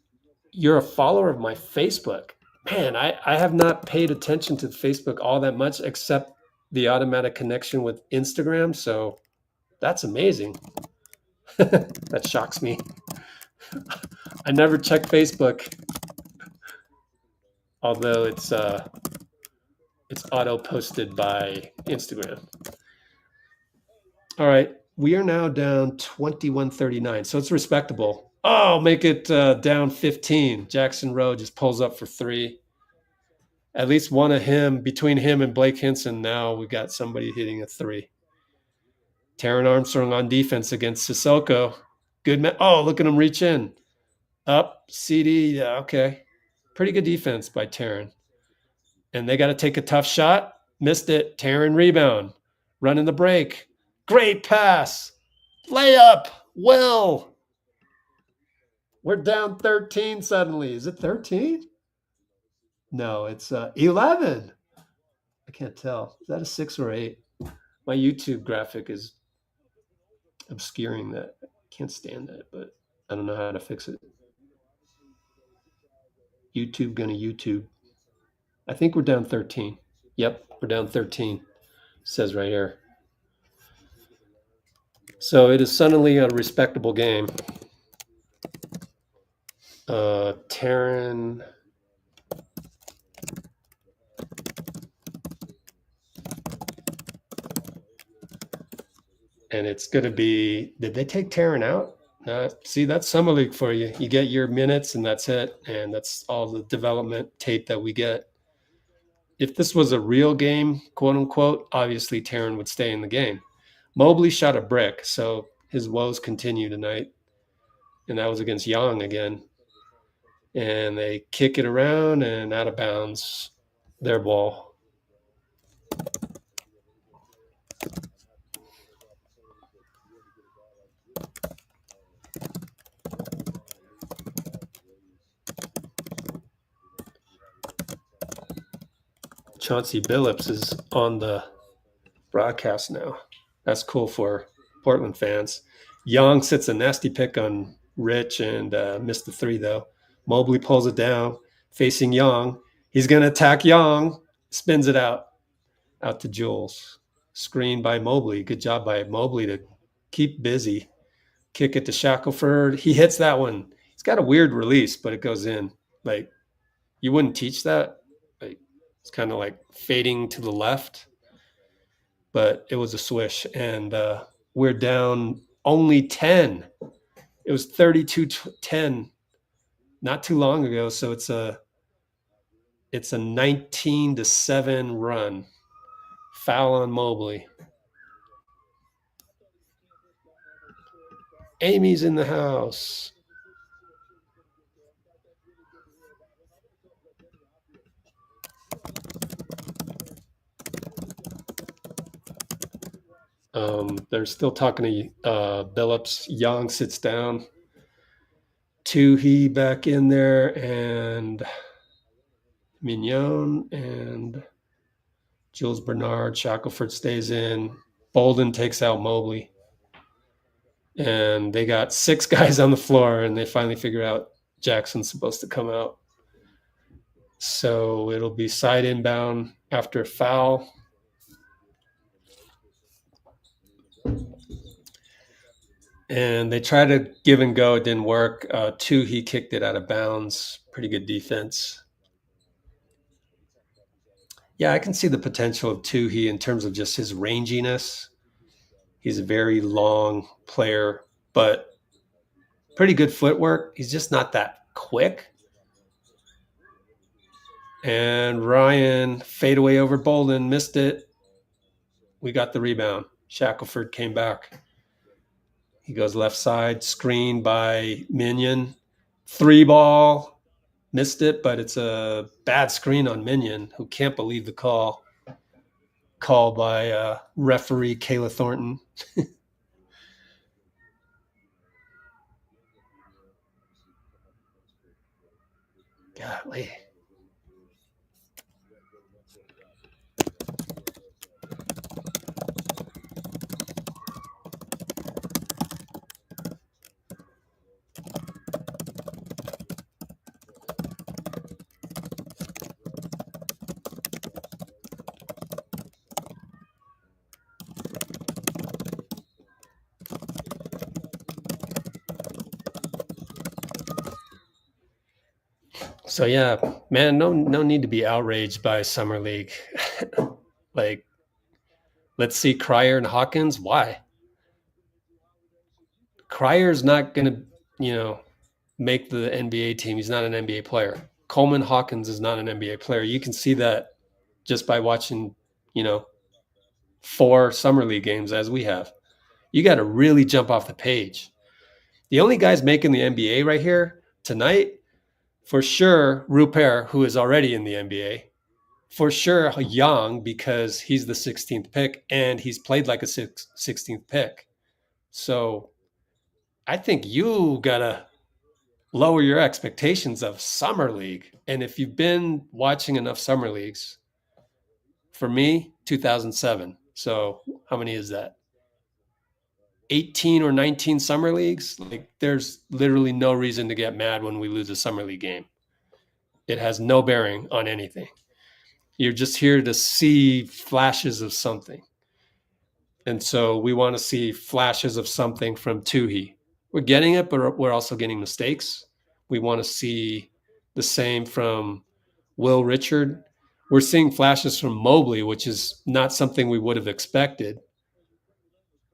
you're a follower of my Facebook. Man, I have not paid attention to Facebook all that much except the automatic connection with Instagram. So that's amazing. That shocks me. I never check Facebook, although it's auto posted by Instagram. All right, we are now down 21-39, so it's respectable. Oh, make it down 15. Jackson Rowe just pulls up for three. At least one of him, between him and Blake Hinson, now we got somebody hitting a three. Taran Armstrong on defense against Sissoko. Good man. Oh, look at him reach in. Up, CD. Yeah, okay. Pretty good defense by Taran. And they got to take a tough shot. Missed it. Taran rebound. Running the break. Great pass. Layup. Well. We're down 13 suddenly. Is it 13? No, it's 11. I can't tell. Is that a 6 or 8? My YouTube graphic is obscuring that. I can't stand that, but I don't know how to fix it. YouTube gonna YouTube. I think we're down 13. Yep, we're down 13. It says right here. So it is suddenly a respectable game. Taran. And it's going to be, did they take Taran out? See, that's Summer League for you. You get your minutes and that's it. And that's all the development tape that we get. If this was a real game, quote unquote, obviously Taran would stay in the game. Mobley shot a brick, so his woes continue tonight. And that was against Yang again. And they kick it around and out of bounds. Their ball. Chauncey Billups is on the broadcast now. That's cool for Portland fans. Young sits a nasty pick on Rich and missed the three, though. Mobley pulls it down, facing Young. He's going to attack Young, spins it out to Jules. Screen by Mobley. Good job by Mobley to keep busy. Kick it to Shackelford. He hits that one. He's got a weird release, but it goes in. Like, you wouldn't teach that. Like, it's kind of like fading to the left. But it was a swish, and we're down only 10. It was 32-10 not too long ago, so it's a 19-7 run. Foul on Mobley. Amy's in the house. They're still talking to Billups. Young sits down. Toohey back in there, and Mignon and Jules Bernard. Shackelford stays in. Bolden takes out Mobley. And they got 6 guys on the floor, and they finally figure out Jackson's supposed to come out. So it'll be side inbound after a foul. And they tried to give and go. It didn't work. He kicked it out of bounds. Pretty good defense. Yeah, I can see the potential of Toohey in terms of just his ranginess. He's a very long player, but pretty good footwork. He's just not that quick. And Ryan fade away over Bolden, missed it. We got the rebound. Shackelford came back. He goes left side, screen by Minion. 3-ball, missed it, but it's a bad screen on Minion, who can't believe the call by referee Kayla Thornton. Golly. So yeah, man, no need to be outraged by Summer League. Like, let's see Cryer and Hawkins. Why? Cryer's not gonna, make the NBA team. He's not an NBA player. Coleman Hawkins is not an NBA player. You can see that just by watching, 4 Summer League games as we have. You got to really jump off the page. The only guys making the NBA right here tonight, for sure, Rupert, who is already in the NBA. For sure, Yang, because he's the 16th pick and he's played like a 16th pick. So I think you got to lower your expectations of Summer League. And if you've been watching enough Summer Leagues, for me, 2007. So how many is that? 18 or 19 Summer Leagues? Like, there's literally no reason to get mad when we lose a Summer League game. It has no bearing on anything. You're just here to see flashes of something. And so we want to see flashes of something from Toohey. We're getting it, but we're also getting mistakes. We want to see the same from Will Richard. We're seeing flashes from Mobley, which is not something we would have expected.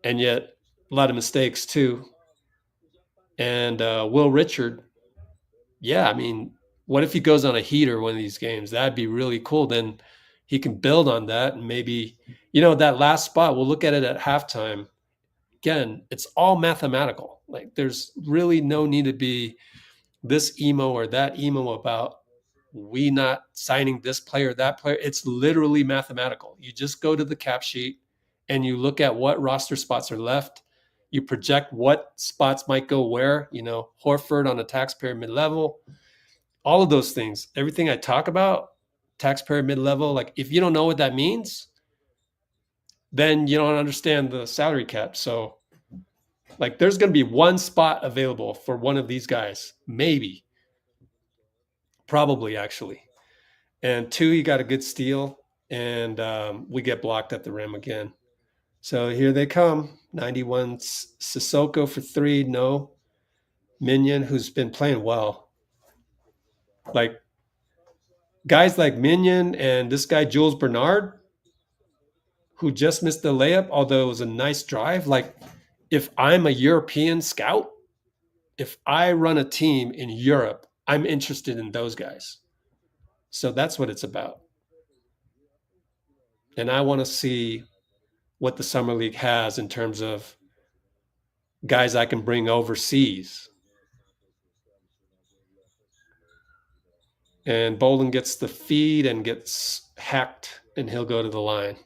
And yet a lot of mistakes too. And Will Richard, yeah, I mean, what if he goes on a heater one of these games? That'd be really cool. Then he can build on that and maybe, that last spot, we'll look at it at halftime. Again, it's all mathematical. Like, there's really no need to be this emo or that emo about we not signing this player, that player. It's literally mathematical. You just go to the cap sheet and you look at what roster spots are left. You project what spots might go where, Horford on a taxpayer mid-level, all of those things. Everything I talk about, taxpayer mid-level, like, if you don't know what that means, then you don't understand the salary cap. So, like, there's going to be one spot available for one of these guys, maybe, probably actually. And 2, he got a good steal, and we get blocked at the rim again. So here they come. 91 Sissoko for 3, no. Minion, who's been playing well. Like, guys like Minion and this guy Jules Bernard, who just missed the layup, although it was a nice drive. Like, if I'm a European scout, if I run a team in Europe, I'm interested in those guys. So that's what it's about. And I want to see what the Summer League has in terms of guys I can bring overseas. And Bolden gets the feed and gets hacked, and he'll go to the line.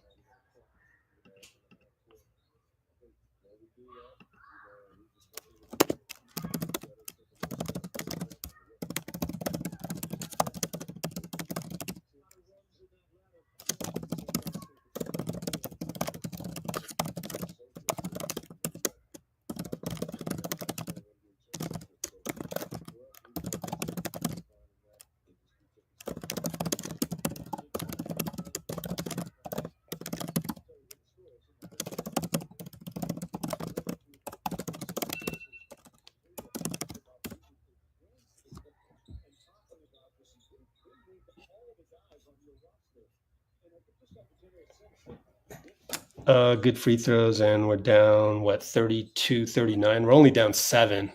Good free throws, and we're down, 32-39. We're only down 7.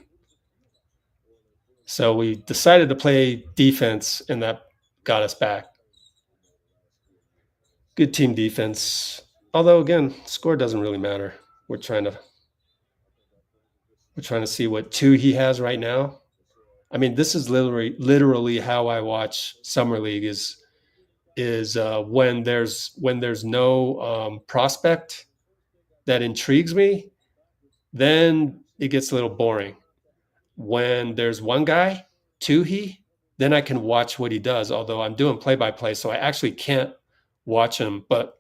So we decided to play defense, and that got us back. Good team defense. Although again, score doesn't really matter. We're trying to see what Toohey has right now. I mean, this is literally how I watch summer league is when there's no prospect that intrigues me, then it gets a little boring. When there's one guy, Toohey, then I can watch what he does. Although I'm doing play-by-play, so I actually can't watch him. But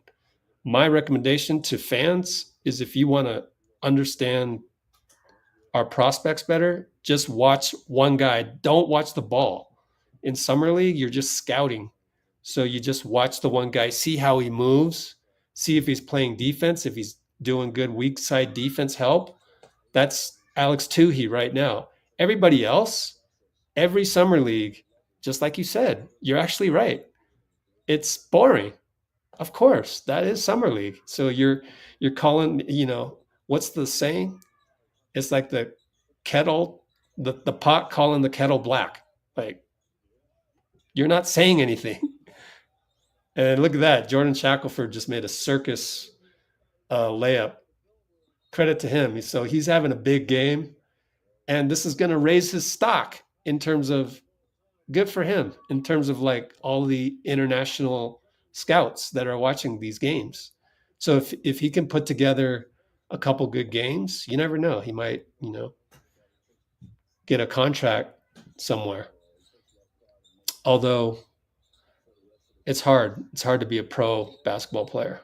my recommendation to fans is if you want to understand our prospects better, just watch one guy. Don't watch the ball. In summer league, you're just scouting. So you just watch the one guy, see how he moves, see if he's playing defense, if he's doing good weak side defense help. That's Alex Toohey right now. Everybody else, every summer league, just like you said, you're actually right. It's boring. Of course, that is summer league. So you're calling, what's the saying? It's like the kettle, the pot calling the kettle black. Like, you're not saying anything. And look at that. Jordan Shackelford just made a circus layup. Credit to him. So he's having a big game. And this is going to raise his stock in terms of, good for him, in terms of like all the international scouts that are watching these games. So if he can put together a couple good games, you never know. He might, get a contract somewhere. Although it's hard. It's hard to be a pro basketball player.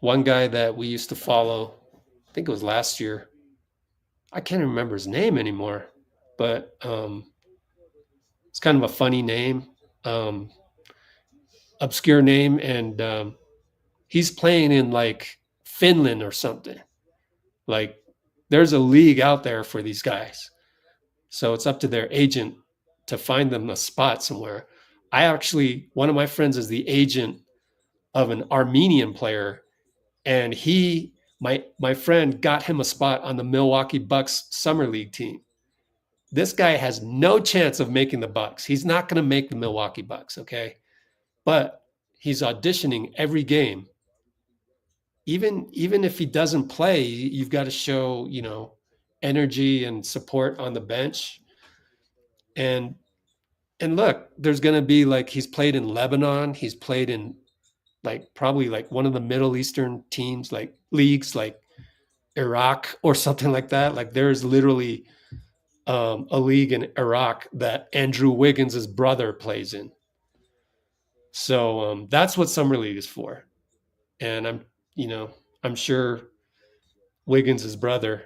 One guy that we used to follow, I think it was last year, I can't remember his name anymore, but it's kind of a funny name, obscure name, and he's playing in like Finland or something. Like, there's a league out there for these guys. So it's up to their agent to find them a spot somewhere. One of my friends is the agent of an Armenian player, and my friend got him a spot on the Milwaukee Bucks summer league team. This guy has no chance of making the Bucks. He's not going to make the Milwaukee Bucks, okay? But he's auditioning every game. Even if he doesn't play, you've got to show, energy and support on the bench. And look, there's going to be like, he's played in Lebanon. He's played in like probably like one of the Middle Eastern teams, like leagues like Iraq or something like that. Like there's literally a league in Iraq that Andrew Wiggins' brother plays in. So that's what summer league is for. And I'm sure Wiggins' brother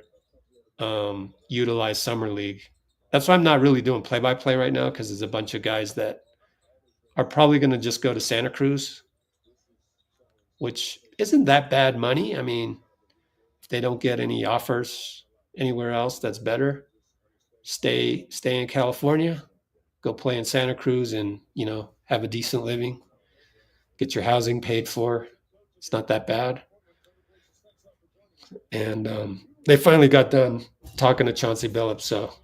utilized summer league. That's why I'm not really doing play-by-play right now, because there's a bunch of guys that are probably going to just go to Santa Cruz, which isn't that bad money. I mean, if they don't get any offers anywhere else that's better, stay in California, go play in Santa Cruz, and have a decent living, get your housing paid for. It's not that bad. And they finally got done talking to Chauncey Billups, so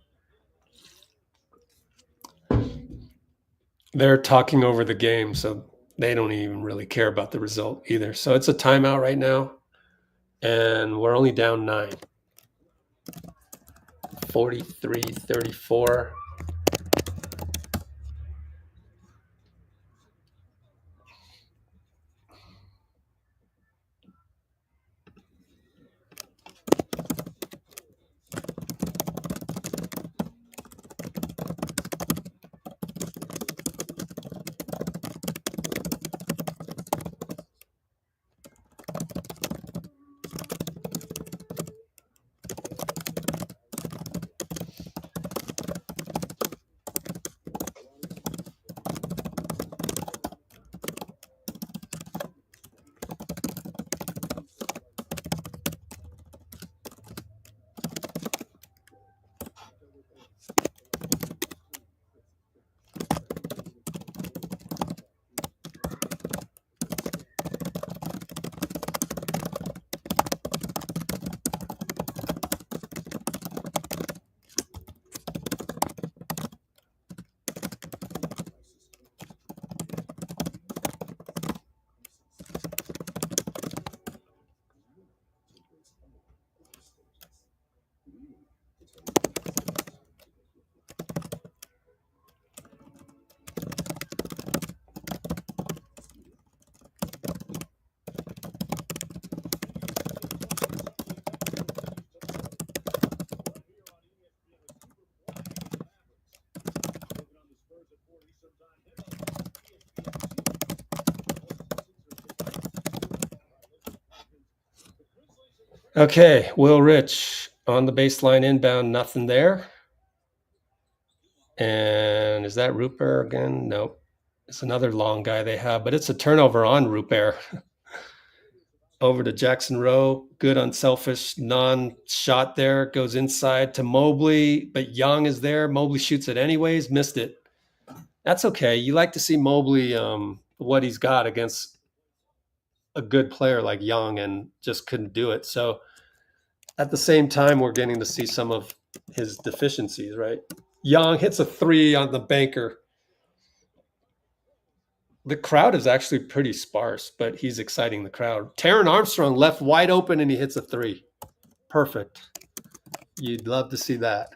they're talking over the game, so they don't even really care about the result either. So it's a timeout right now, and we're only down 9. 43-34. Okay, Will Rich on the baseline inbound, nothing there. And is that Rupert again? Nope. It's another long guy they have, but it's a turnover on Rupert. Over to Jackson Rowe. Good unselfish non-shot there. Goes inside to Mobley, but Young is there. Mobley shoots it anyways. Missed it. That's okay. You like to see Mobley, what he's got against a good player like Young, and just couldn't do it. So at the same time, we're getting to see some of his deficiencies, right? Young hits a three on the banker. The crowd is actually pretty sparse, but he's exciting the crowd. Taran Armstrong left wide open and he hits a three. Perfect. You'd love to see that.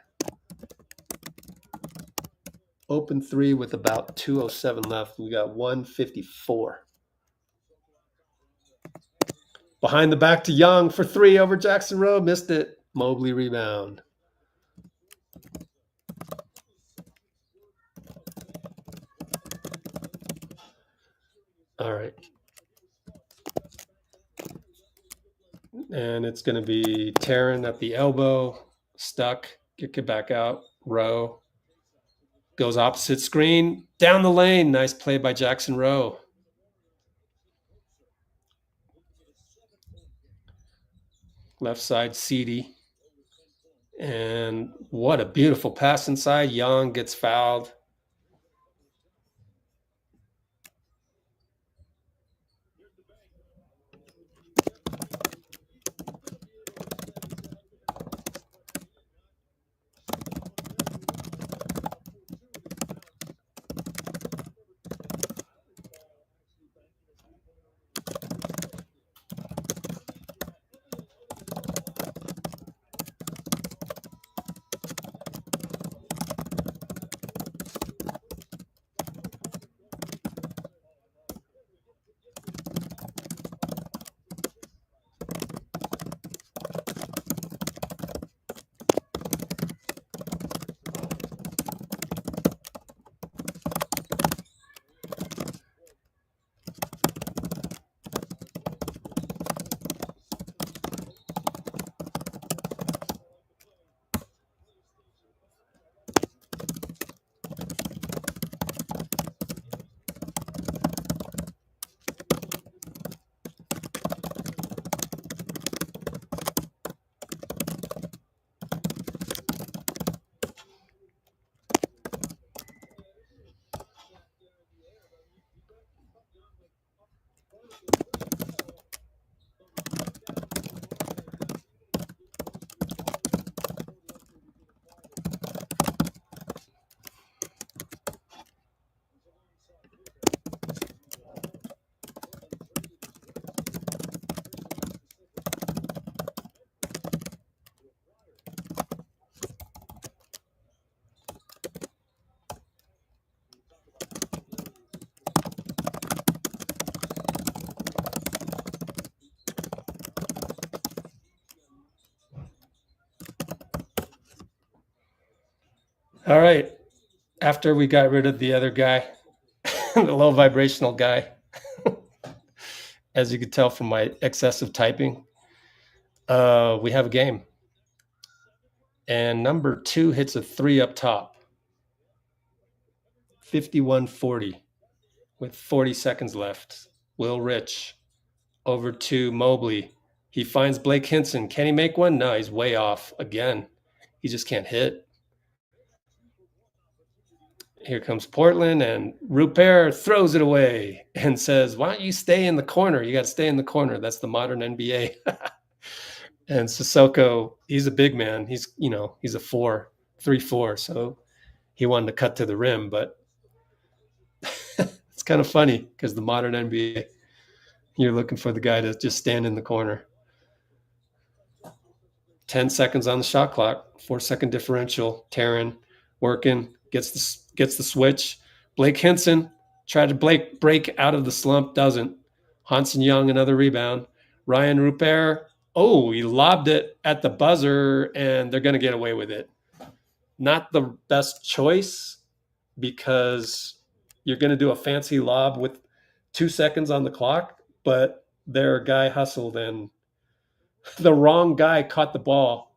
Open three with about 2:07 left. We got 154. Behind the back to Young for three over Jackson Rowe. Missed it. Mobley rebound. All right. And it's going to be Taran at the elbow. Stuck. Kick it back out. Rowe. Goes opposite screen. Down the lane. Nice play by Jackson Rowe. Left side, Seedy. And what a beautiful pass inside. Young gets fouled. All right. After we got rid of the other guy, the low vibrational guy, as you could tell from my excessive typing, we have a game. And number 2 hits a three up top. 51-40 with 40 seconds left. Will Rich over to Mobley. He finds Blake Hinson. Can he make one? No, he's way off again. He just can't hit. Here comes Portland, and Rupert throws it away and says, why don't you stay in the corner? You got to stay in the corner. That's the modern NBA. And Sissoko, he's a big man. He's a 3-4. So he wanted to cut to the rim, but it's kind of funny because the modern NBA, you're looking for the guy to just stand in the corner. 10 seconds on the shot clock, 4-second differential. Taran working, gets the switch. Blake Hinson tried to break out of the slump, doesn't. Hansen Yang, another rebound. Ryan Rupert, he lobbed it at the buzzer, and they're going to get away with it. Not the best choice, because you're going to do a fancy lob with 2 seconds on the clock, but their guy hustled and the wrong guy caught the ball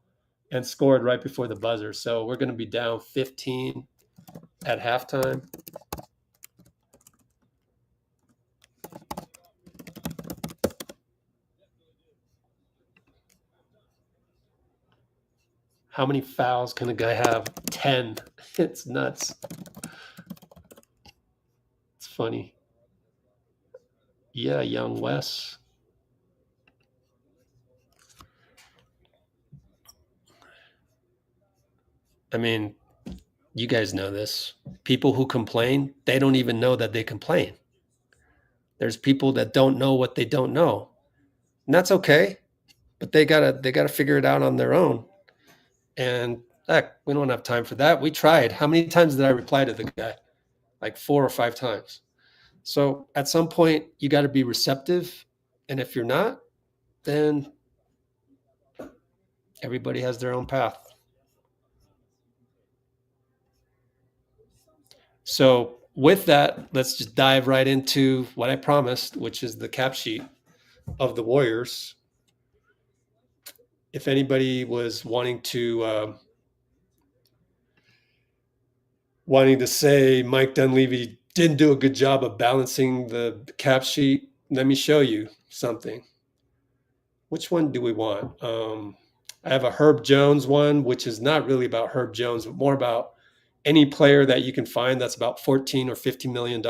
and scored right before the buzzer. So we're going to be down 15 at halftime. How many fouls can a guy have? 10. It's nuts. It's funny. Yeah, young Wes. I mean, you guys know this. People who complain, they don't even know that they complain. There's people that don't know what they don't know. And that's okay. But they gotta figure it out on their own. And heck, we don't have time for that. We tried. How many times did I reply to the guy? Like 4 or 5 times. So at some point, you got to be receptive. And if you're not, then everybody has their own path. So with that, let's just dive right into what I promised, which is the cap sheet of the Warriors. If anybody was wanting to say Mike Dunleavy didn't do a good job of balancing the cap sheet, let me show you something. Which one do we want? I have a Herb Jones one, which is not really about Herb Jones, but more about any player that you can find that's about $14 or $15 million.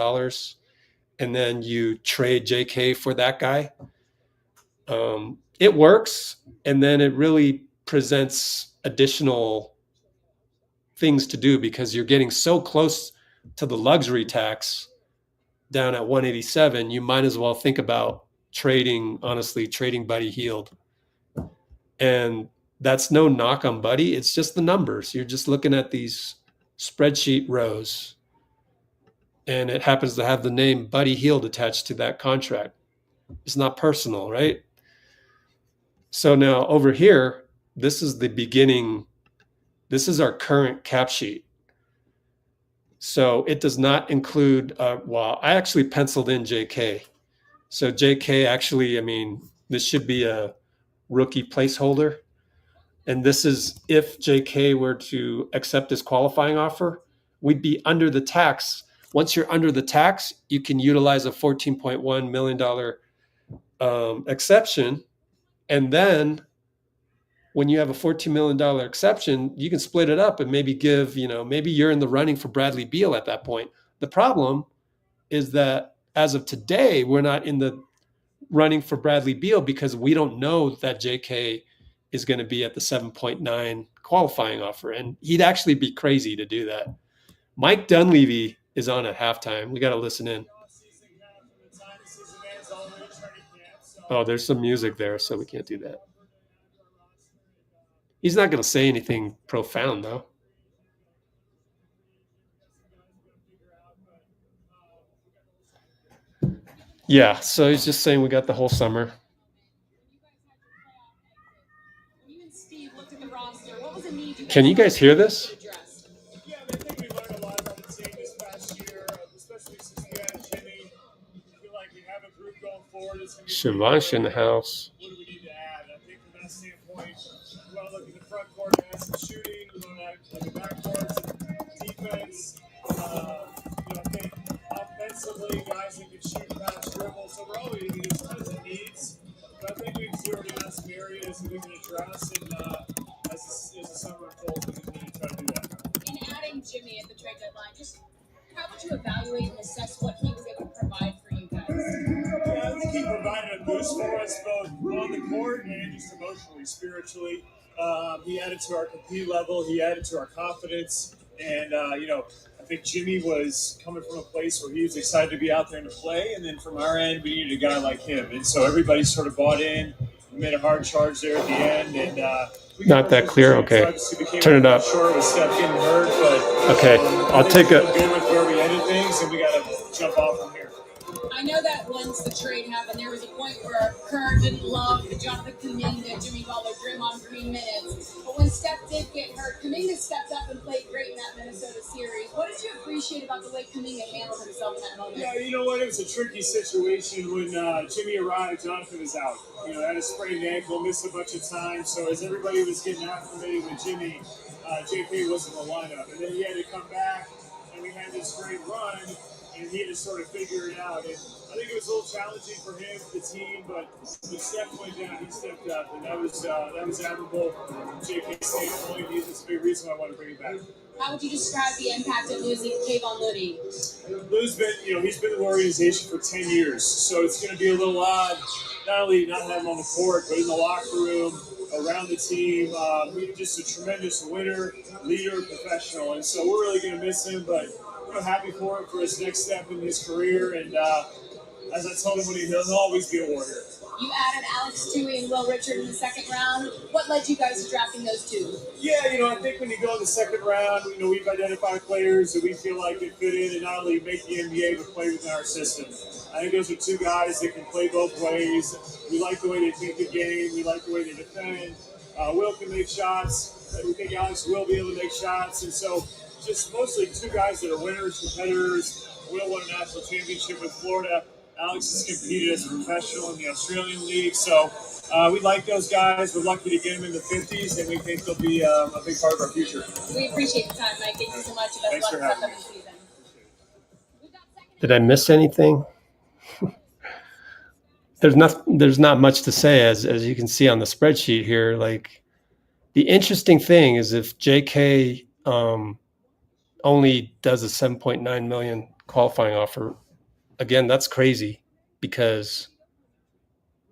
And then you trade J.K. for that guy. It works. And then it really presents additional things to do because you're getting so close to the luxury tax down at 187. You might as well think about trading Buddy Hield. And that's no knock on Buddy. It's just the numbers. You're just looking at these spreadsheet rows. And it happens to have the name Buddy Hield attached to that contract. It's not personal, right? So now over here, this is the beginning. This is our current cap sheet. So it does not include, I actually penciled in J.K. So J.K. actually, this should be a rookie placeholder. And this is if J.K. were to accept his qualifying offer, we'd be under the tax. Once you're under the tax, you can utilize a $14.1 million exception. And then when you have a $14 million exception, you can split it up and maybe give, maybe you're in the running for Bradley Beal at that point. The problem is that as of today, we're not in the running for Bradley Beal because we don't know that J.K. is going to be at the 7.9 qualifying offer. And he'd actually be crazy to do that. Mike Dunleavy is on at halftime. We got to listen in. Oh, there's some music there, so we can't do that. He's not going to say anything profound, though. Yeah, so he's just saying we got the whole summer. Can you guys hear this? Yeah, I think we learned a lot about the team this past year, especially since we had Jimmy. I feel like we have a group going forward. Shivansh in the house. What do we need to add? I think from that standpoint, we want to look at the front court and add some shooting. We want to add the back court, defense. I think offensively, guys that can shoot, pass, dribble. So we're always going to get tons of needs. But I think we've zeroed in on some areas that we can address. And as the summer unfolds, we continue to try to do that. In adding Jimmy at the trade deadline, just how would you evaluate and assess what he was able to provide for you guys? Yeah, I think he provided a boost for us both on the court and just emotionally, spiritually. He added to our compete level. He added to our confidence. And, I think Jimmy was coming from a place where he was excited to be out there and to play. And then from our end, we needed a guy like him. And so everybody sort of bought in. We made a hard charge there at the end. And not that clear. Okay, turn it up. Short of a step getting hurt, but okay, I'll take a. Good with where we ended things, and we got to jump off from here. I know that once the trade happened, there was a point where Kerr didn't love the Jonathan Kuminga, Jimmy Butler, Draymond Green minutes. But when Steph did get hurt, Kuminga stepped up and played great in that Minnesota series. What did you appreciate appreciate about the way Kuminga handled himself in that moment? Yeah, you know what? It was a tricky situation when Jimmy arrived. Jonathan was out. Had a sprained ankle, missed a bunch of time. So as everybody was getting acclimated with Jimmy, JK wasn't in the lineup, and then he had to come back, and we had this great run, and he had to sort of figure it out. And I think it was a little challenging for him, the team, but when Steph went down, he stepped up, and that was admirable. JK stayed point. That's a big reason why I want to bring him back. How would you describe the impact of losing Kayvon Looney? Lou's been, he's been in the organization for 10 years, so it's going to be a little odd, not only not having him on the court, but in the locker room, around the team. He's just a tremendous winner, leader, professional, and so we're really going to miss him, but we're happy for him for his next step in his career, and as I told him, he'll always be a warrior. You added Alex Toohey and Will Richard in the second round. What led you guys to drafting those two? Yeah, I think when you go in the second round, we've identified players that we feel like can fit in and not only make the NBA, but play within our system. I think those are two guys that can play both ways. We like the way they think the game. We like the way they defend. Will can make shots. We think Alex will be able to make shots. And so just mostly two guys that are winners, competitors. Will won a national championship with Florida. Alex has competed as a professional in the Australian League, so we like those guys. We're lucky to get them in the 50s, and we think they'll be a big part of our future. We appreciate the time, Mike. Thank you so much. Thanks for having me. Season. Did I miss anything? There's not much to say, as you can see on the spreadsheet here. Like, the interesting thing is if JK only does a 7.9 million qualifying offer, again, that's crazy because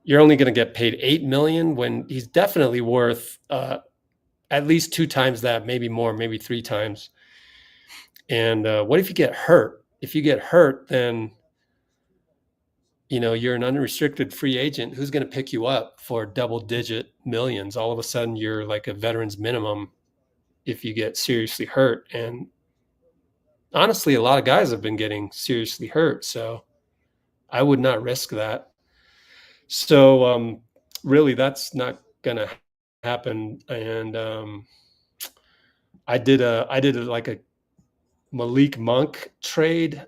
you're only going to get paid 8 million when he's definitely worth at least 2 times that, maybe more, maybe 3 times. And what if you get hurt? If you get hurt, then you're an unrestricted free agent. Who's going to pick you up for double-digit millions? All of a sudden, you're like a veteran's minimum if you get seriously hurt. And honestly, a lot of guys have been getting seriously hurt, so I would not risk that. So really, that's not going to happen. And I did like a Malik Monk trade,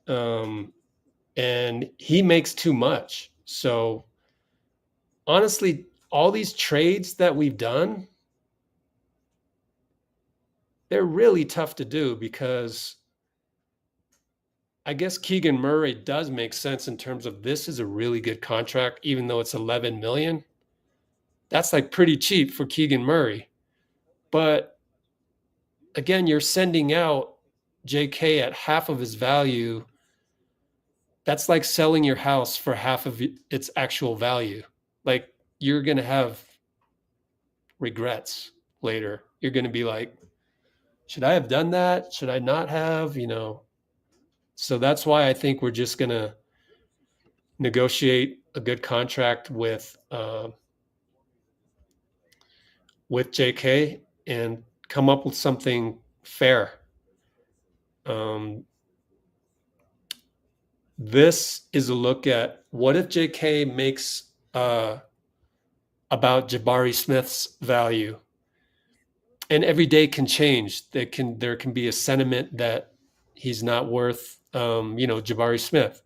and he makes too much. So honestly, all these trades that we've done, they're really tough to do because I guess Keegan Murray does make sense in terms of this is a really good contract, even though it's 11 million. That's like pretty cheap for Keegan Murray. But again, you're sending out JK at half of his value. That's like selling your house for half of its actual value. Like, you're going to have regrets later. You're going to be like, should I have done that? Should I not have? So that's why I think we're just going to negotiate a good contract with JK and come up with something fair. This is a look at what if JK makes about Jabari Smith's value, and every day can change. There can be a sentiment that he's not worth Jabari Smith.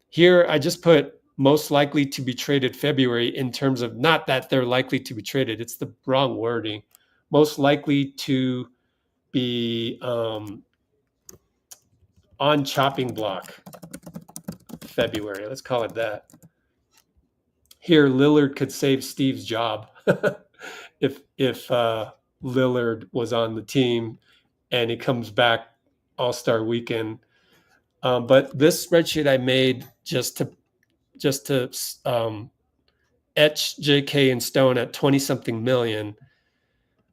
Here, I just put most likely to be traded February in terms of not that they're likely to be traded. It's the wrong wording. Most likely to be on chopping block February. Let's call it that. Here, Lillard could save Steve's job if Lillard was on the team and he comes back All-Star weekend. But this spreadsheet I made just to etch JK in stone at 20-something million.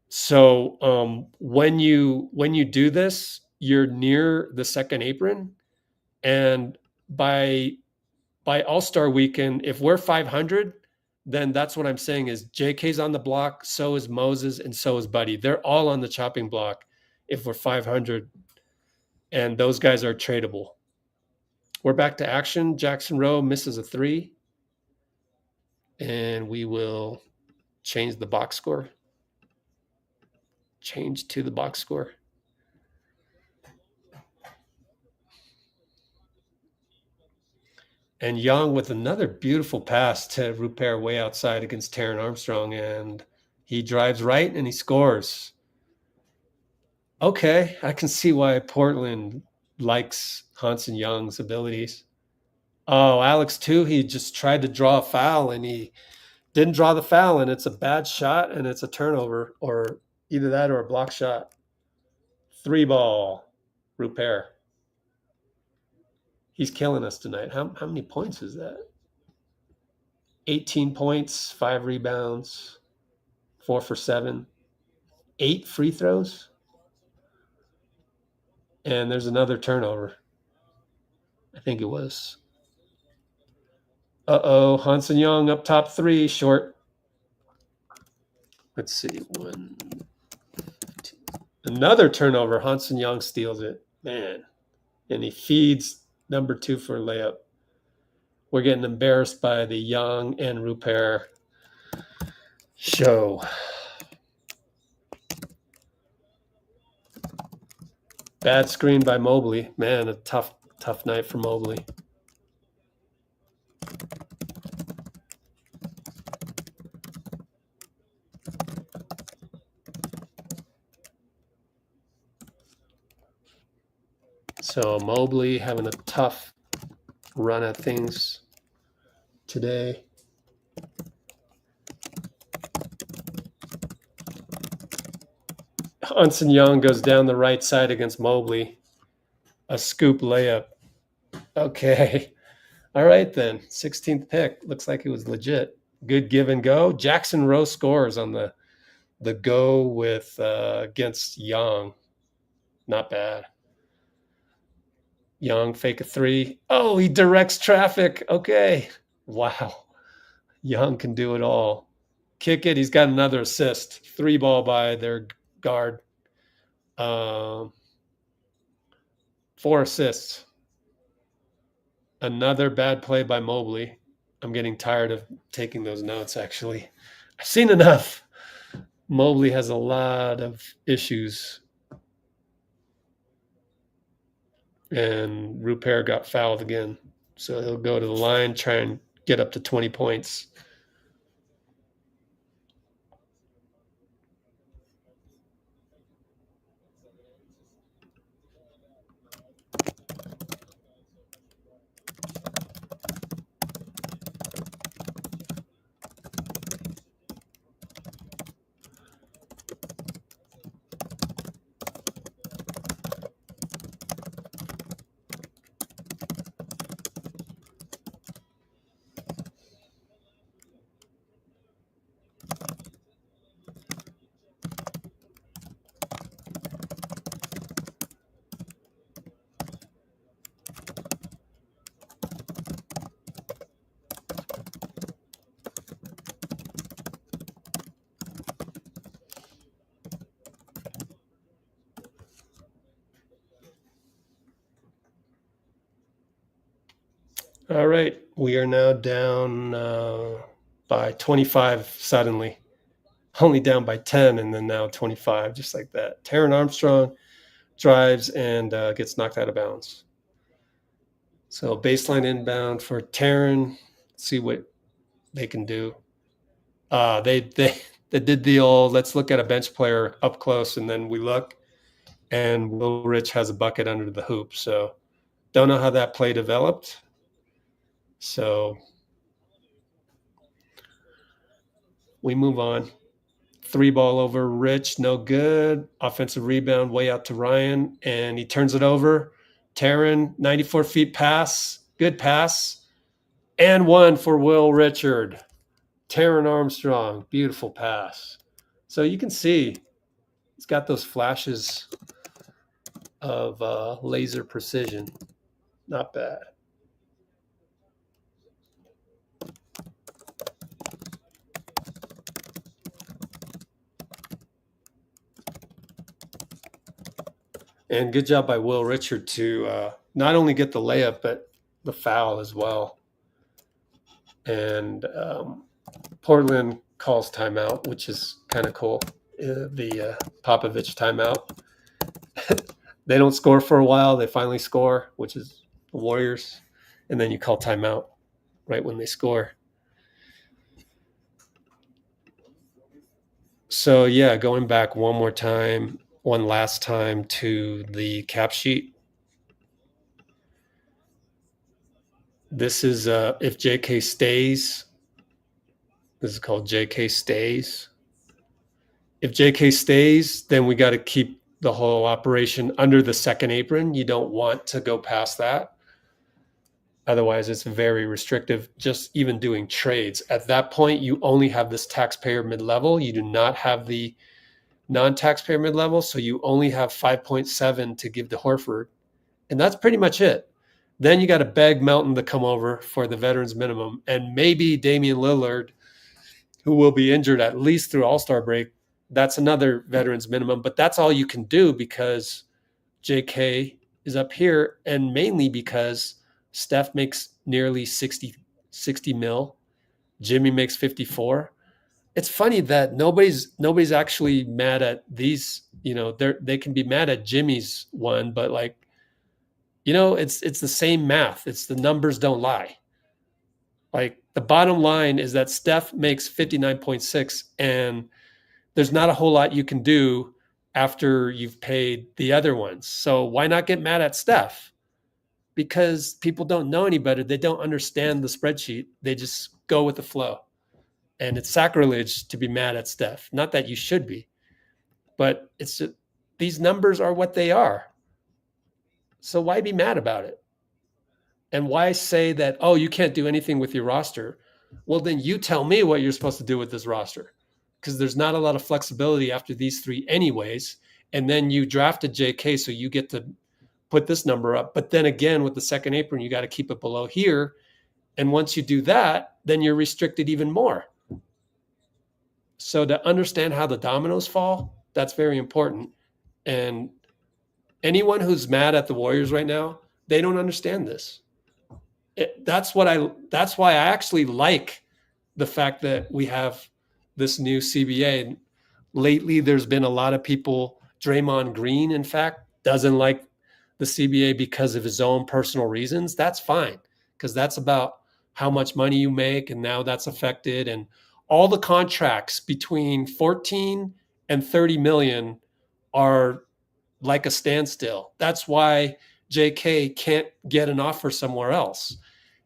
So when you do this, you're near the second apron, and by All-Star weekend, if we're 500, then that's what I'm saying is JK's on the block, so is Moses, and so is Buddy. They're all on the chopping block if we're 500, and those guys are tradable. We're back to action. Jackson Rowe misses a 3, and we will change the box score. Change to the box score. And Yang with another beautiful pass to Rupert way outside against Taran Armstrong, and he drives right and he scores. Okay, I can see why Portland likes Hansen Yang's abilities. Oh, Alex Toohey just tried to draw a foul and he didn't draw the foul, and it's a bad shot and it's a turnover, or either that or a block shot. 3-ball, Rupert. He's killing us tonight. How many points is that? 18 points, 5 rebounds, 4 for 7, 8 free throws. And there's another turnover. I think it was. Uh-oh, Hansen Yang up top 3, short. Let's see, 1, 2. Another turnover. Hansen Yang steals it. Man. And he feeds number 2 for a layup. We're getting embarrassed by the Yang and Rupert show. Bad screen by Mobley. Man, a tough night for Mobley. So Mobley having a tough run at things today. Hansen Yang goes down the right side against Mobley. A scoop layup. Okay. All right then. 16th pick. Looks like it was legit. Good give and go. Jackson Rowe scores on the go with against Yang. Not bad. Yang fake a 3. Oh, he directs traffic. Okay. Wow. Yang can do it all. Kick it. He's got another assist. 3-ball by their guard. 4 assists. Another bad play by Mobley. I'm getting tired of taking those notes, actually. I've seen enough. Mobley has a lot of issues. And Rupert got fouled again. So he'll go to the line, try and get up to 20 points. All right, we are now down by 25 suddenly. Only down by 10 and then now 25, just like that. Taran Armstrong drives and gets knocked out of bounds. So baseline inbound for Taran. See what they can do. They did the old, let's look at a bench player up close, and then we look, and Will Rich has a bucket under the hoop. So don't know how that play developed. So we move on. 3-ball over Rich, no good. Offensive rebound way out to Ryan, and he turns it over. Taran, 94 feet pass, good pass, and 1 for Will Richard. Taran Armstrong, beautiful pass. So you can see he's got those flashes of laser precision. Not bad. And good job by Will Richard to not only get the layup, but the foul as well. And Portland calls timeout, which is kind of cool. The Popovich timeout. They don't score for a while. They finally score, which is the Warriors. and then you call timeout right when they score. So yeah, going back one last time to the cap sheet. This is if JK stays. This is called JK stays. If JK stays, then we got to keep the whole operation under the second apron. You don't want to go past that. Otherwise, it's very restrictive, just even doing trades. At that point, you only have this taxpayer mid-level. You do not have the non-taxpayer mid-level, so you only have 5.7 to give to Horford. And that's pretty much it. Then you got to beg Melton to come over for the veterans minimum. And maybe Damian Lillard, who will be injured at least through All-Star break, that's another veterans minimum. But that's all you can do because JK is up here, and mainly because Steph makes nearly 60 mil. Jimmy makes 54. It's funny that nobody's actually mad at these. You know, they can be mad at Jimmy's one, but like, you know, it's the same math. It's the numbers don't lie. Like the bottom line is that Steph makes 59.6, and there's not a whole lot you can do after you've paid the other ones. So why not get mad at Steph? Because people don't know any better. They don't understand the spreadsheet. They just go with the flow. And it's sacrilege to be mad at Steph. Not that you should be, but it's just, these numbers are what they are. So why be mad about it? And why say that, oh, you can't do anything with your roster? Well, then you tell me what you're supposed to do with this roster, because there's not a lot of flexibility after these three anyways. And then you drafted JK, so you get to put this number up. But then again, with the second apron, you got to keep it below here. And once you do that, then you're restricted even more. So to understand how the dominoes fall, that's very important. And anyone who's mad at the Warriors right now, they don't understand this. That's why I actually like the fact that we have this new CBA. And lately, there's been a lot of people, Draymond Green, in fact, doesn't like the CBA because of his own personal reasons. That's fine, because that's about how much money you make, and now that's affected. And all the contracts between 14 and 30 million are like a standstill. That's why JK can't get an offer somewhere else.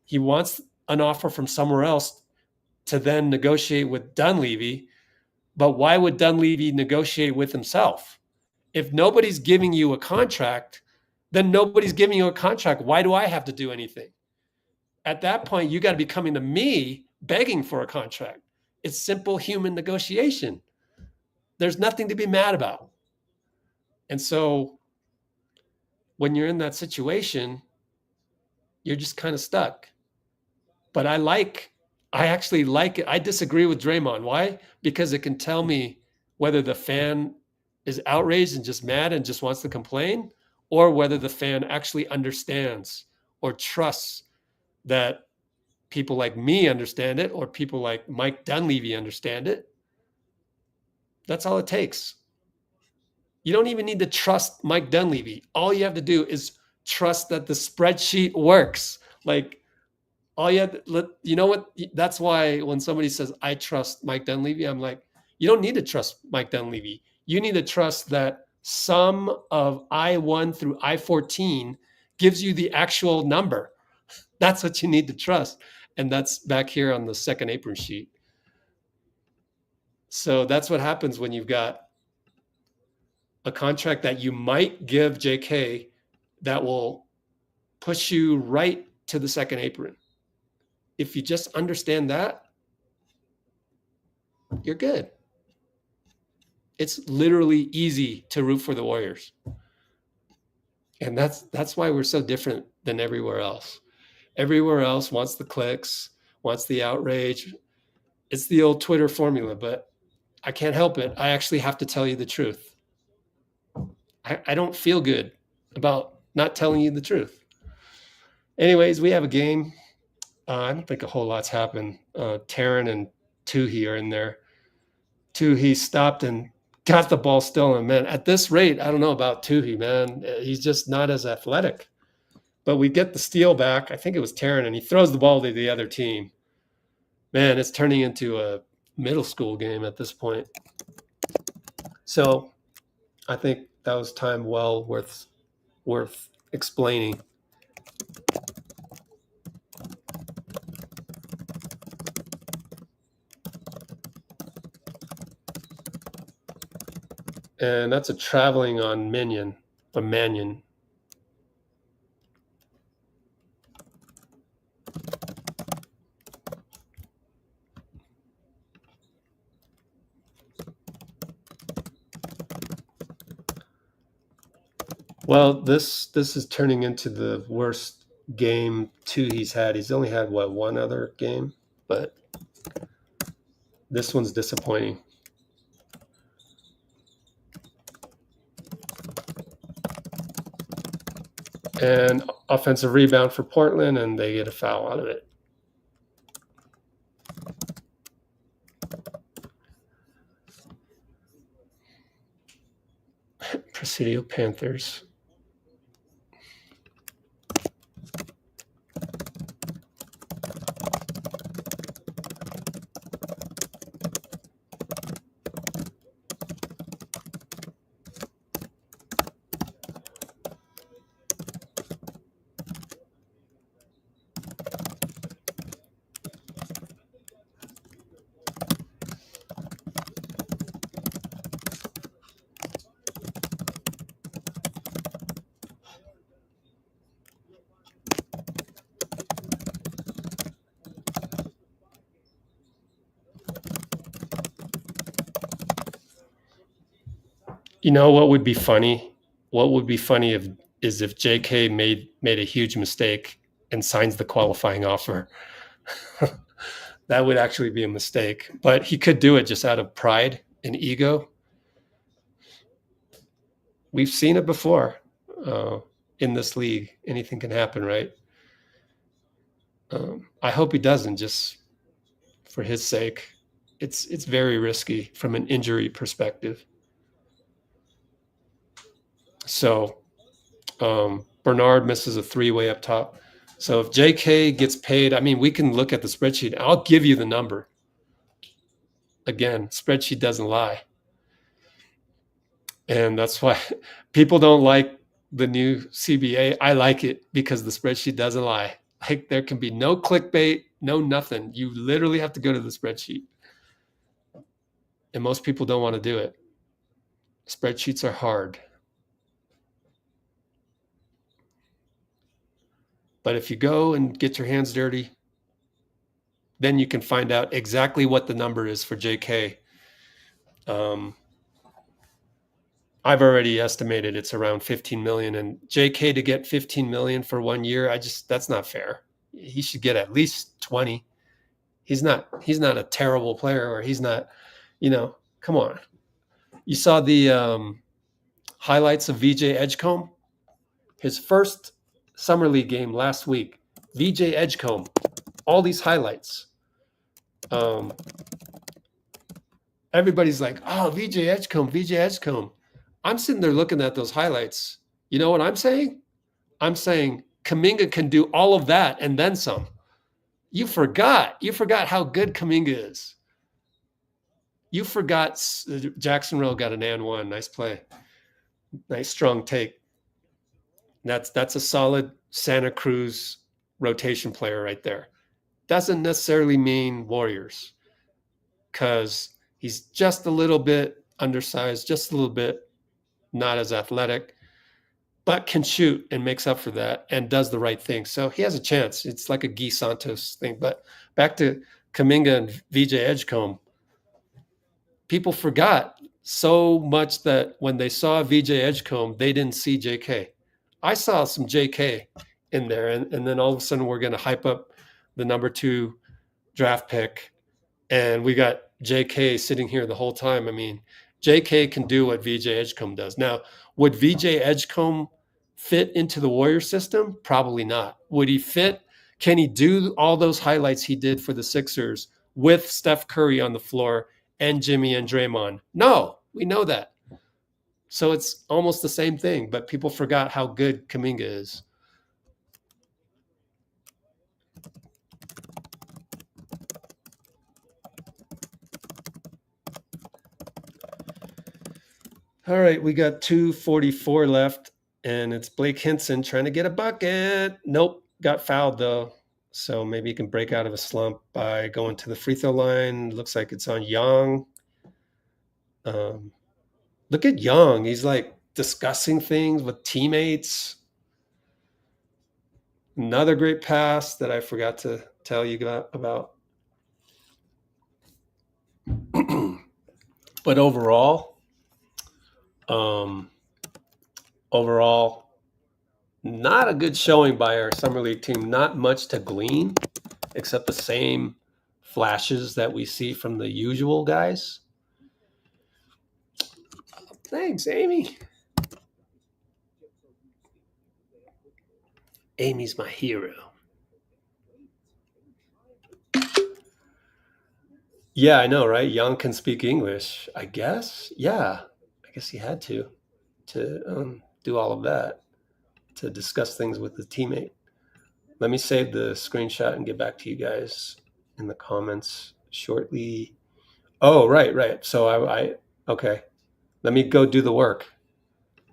He wants an offer from somewhere else to then negotiate with Dunleavy. But why would Dunleavy negotiate with himself? If nobody's giving you a contract, then nobody's giving you a contract. Why do I have to do anything? At that point, you got to be coming to me begging for a contract. It's simple human negotiation. There's nothing to be mad about. And so when you're in that situation, you're just kind of stuck. But I actually like it. I disagree with Draymond. Why? Because it can tell me whether the fan is outraged and just mad and just wants to complain, or whether the fan actually understands or trusts that people like me understand it, or people like Mike Dunleavy understand it. That's all it takes. You don't even need to trust Mike Dunleavy. All you have to do is trust that the spreadsheet works. Like, all you have to, you know what? That's why when somebody says, I trust Mike Dunleavy, I'm like, you don't need to trust Mike Dunleavy. You need to trust that sum of I1 through I14 gives you the actual number. That's what you need to trust. And that's back here on the second apron sheet. So that's what happens when you've got a contract that you might give JK that will push you right to the second apron. If you just understand that, you're good. It's literally easy to root for the Warriors. And that's why we're so different than everywhere else. Everywhere else wants the clicks, wants the outrage. It's the old Twitter formula, but I can't help it. I actually have to tell you the truth. I don't feel good about not telling you the truth. Anyways, we have a game. I don't think a whole lot's happened. Taran and Toohey are in there. Toohey stopped and got the ball stolen. Man, at this rate, I don't know about Toohey, man. He's just not as athletic. But we get the steal back. I think it was Taran, and he throws the ball to the other team. Man, it's turning into a middle school game at this point. So I think that was time well worth explaining. And that's a traveling on Mannion. Well, this is turning into the worst game Toohey's had. He's only had one other game, but this one's disappointing. And offensive rebound for Portland, and they get a foul out of it. Presidio Panthers. You know what would be funny? What would be funny is if J.K. made a huge mistake and signs the qualifying offer. That would actually be a mistake, but he could do it just out of pride and ego. We've seen it before in this league. Anything can happen, right? I hope he doesn't, just for his sake. It's very risky from an injury perspective. So Bernard misses a three-way up top. So if JK gets paid, I mean, we can look at the spreadsheet. I'll give you the number. Again, spreadsheet doesn't lie. And that's why people don't like the new CBA. I like it because the spreadsheet doesn't lie. Like, there can be no clickbait, no nothing. You literally have to go to the spreadsheet. And most people don't want to do it. Spreadsheets are hard. But if you go and get your hands dirty, then you can find out exactly what the number is for JK. I've already estimated it's around 15 million, and JK to get 15 million for 1 year, that's not fair. He should get at least 20. He's not a terrible player, or he's not, come on. You saw the highlights of VJ Edgecombe, his first summer league game last week. VJ Edgecombe, all these highlights. Everybody's like, oh, VJ Edgecombe. I'm sitting there looking at those highlights. You know what I'm saying? I'm saying Kuminga can do all of that and then some. You forgot how good Kuminga is. You forgot Jackson Rowe got an and one. Nice play. Nice strong take. That's a solid Santa Cruz rotation player right there. Doesn't necessarily mean Warriors, because he's just a little bit undersized, just a little bit not as athletic, but can shoot and makes up for that and does the right thing. So he has a chance. It's like a Guy Santos thing. But back to Kuminga and VJ Edgecombe, people forgot so much that when they saw VJ Edgecombe, they didn't see JK. I saw some JK in there, and then all of a sudden we're going to hype up the number 2 draft pick, and we got JK sitting here the whole time. I mean, JK can do what VJ Edgecombe does. Now, would VJ Edgecombe fit into the Warrior system? Probably not. Would he fit? Can he do all those highlights he did for the Sixers with Steph Curry on the floor and Jimmy and Draymond? No, we know that. So it's almost the same thing, but people forgot how good Kuminga is. All right, we got 2:44 left, and it's Blake Hinson trying to get a bucket. Nope, got fouled though. So maybe he can break out of a slump by going to the free throw line. Looks like it's on Yang. Look at Yang. He's like discussing things with teammates. Another great pass that I forgot to tell you about. But overall, not a good showing by our summer league team. Not much to glean, except the same flashes that we see from the usual guys. Thanks, Amy. Amy's my hero. Yeah, I know, right? Young can speak English, I guess. Yeah, I guess he had to do all of that, to discuss things with the teammate. Let me save the screenshot and get back to you guys in the comments shortly. Oh, right. So I okay. Let me go do the work.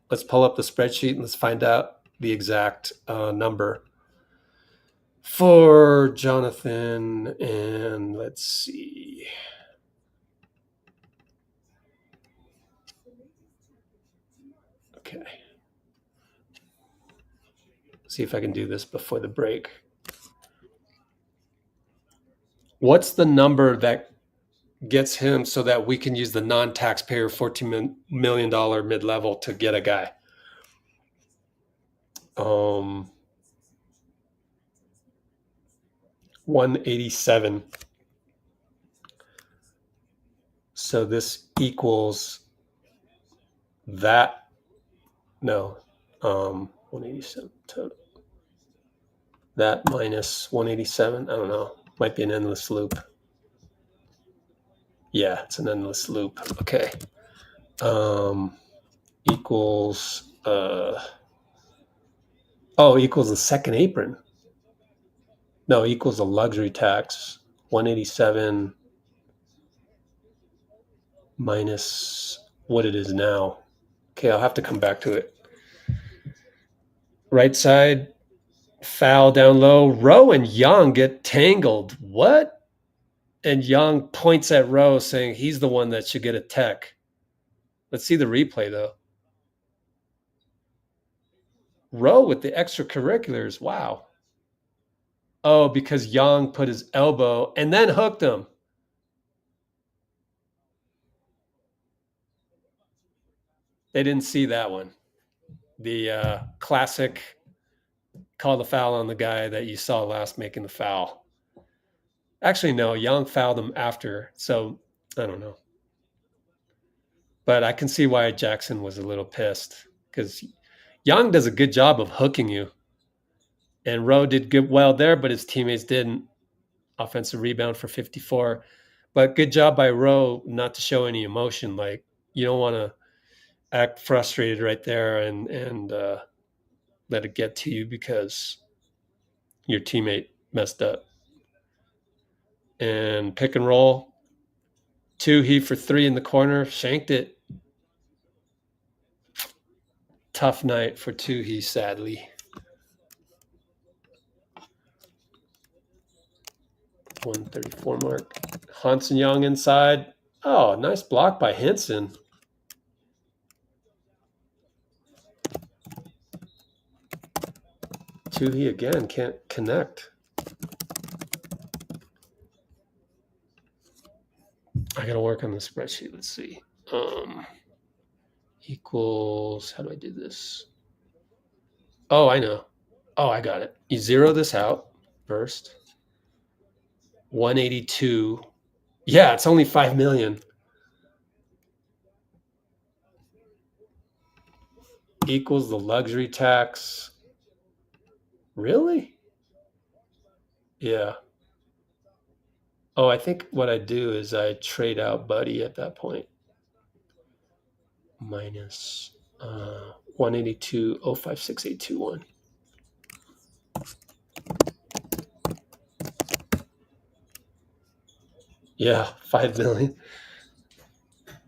Let's pull up the spreadsheet and let's find out the exact number for Jonathan. And let's see. Okay. See if I can do this before the break. What's the number that gets him so that we can use the non-taxpayer $14 million mid-level to get a guy? 187. So this equals that. No, 187 total. That minus 187. I don't know. Might be an endless loop. Yeah, it's an endless loop. Okay. Equals equals the second apron. No, equals the luxury tax. 187 minus what it is now. Okay, I'll have to come back to it. Right side, foul down low. Rowe and Young get tangled. What? And Young points at Rowe saying he's the one that should get a tech. Let's see the replay, though. Rowe with the extracurriculars. Wow. Oh, because Young put his elbow and then hooked him. They didn't see that one. The classic call the foul on the guy that you saw last making the foul. Actually, no, Young fouled him after. So I don't know. But I can see why Jackson was a little pissed, because Young does a good job of hooking you. And Rowe did good well there, but his teammates didn't. Offensive rebound for 54. But good job by Rowe not to show any emotion. Like, you don't want to act frustrated right there and let it get to you because your teammate messed up. And pick and roll. Toohey for three in the corner. Shanked it. Tough night for Toohey, sadly. 134 mark. Hansen Yang inside. Oh, nice block by Hansen. Toohey again can't connect. I gotta work on the spreadsheet. Let's see. Equals, how do I do this? Oh, I know. Oh, I got it. You zero this out first. 182. Yeah, it's only 5 million. Equals the luxury tax. Really? Yeah. Oh, I think what I do is I trade out Buddy at that point. Minus 182.056821. Yeah, 5 million.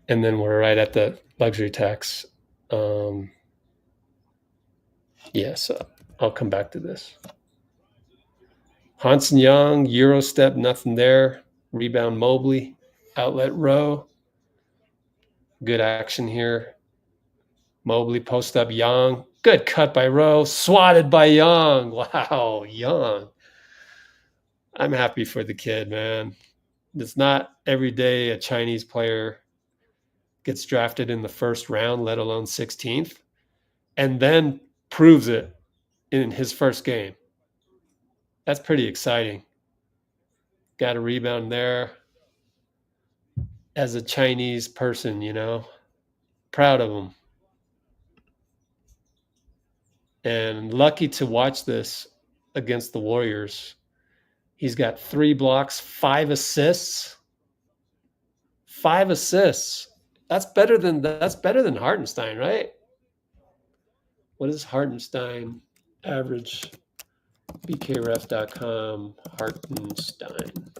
And then we're right at the luxury tax. Yeah, so I'll come back to this. Hansen Yang, Euro step, nothing there. Rebound Mobley, outlet row. Good action here. Mobley post up Yang. Good cut by Rowe. Swatted by Yang. Wow, Yang. I'm happy for the kid, man. It's not every day a Chinese player gets drafted in the first round, let alone 16th, and then proves it in his first game. That's pretty exciting. Got a rebound there. As a Chinese person, you know, proud of him. And lucky to watch this against the Warriors. He's got 3 blocks, 5 assists. 5 assists. That's better than Hartenstein, right? What is Hartenstein average? BKref.com, Hartenstein.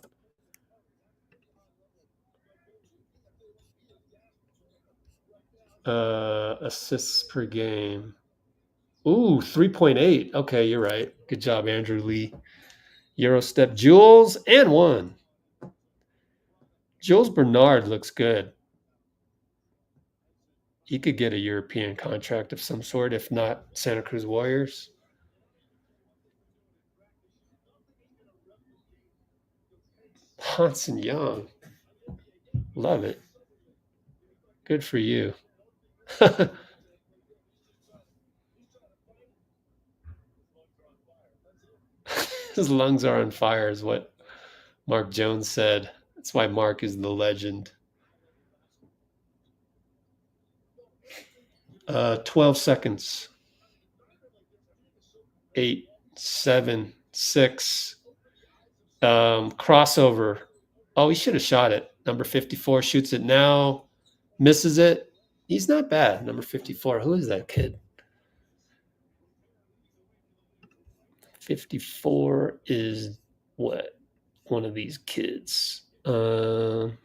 Assists per game. Ooh, 3.8. Okay, you're right. Good job, Andrew Lee. Eurostep Jules and 1. Jules Bernard looks good. He could get a European contract of some sort, if not Santa Cruz Warriors. Hansen Yang. Love it. Good for you. His lungs are on fire is what Mark Jones said. That's why Mark is the legend. 12 seconds. 8, 7, 6. Crossover. Oh, he should have shot it. Number 54 shoots it now. Misses it. He's not bad. Number 54. Who is that kid? 54 is what? One of these kids. Carton?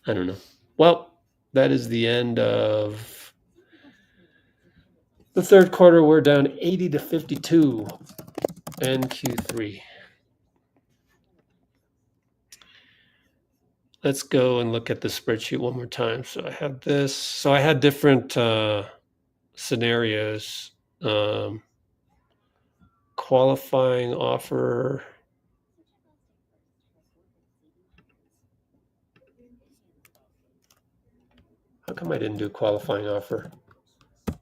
I don't know. Well, that is the end of the third quarter. We're down 80-52 in Q3. Let's go and look at the spreadsheet one more time. So I have this. So I had different scenarios. Qualifying offer. How come I didn't do qualifying offer?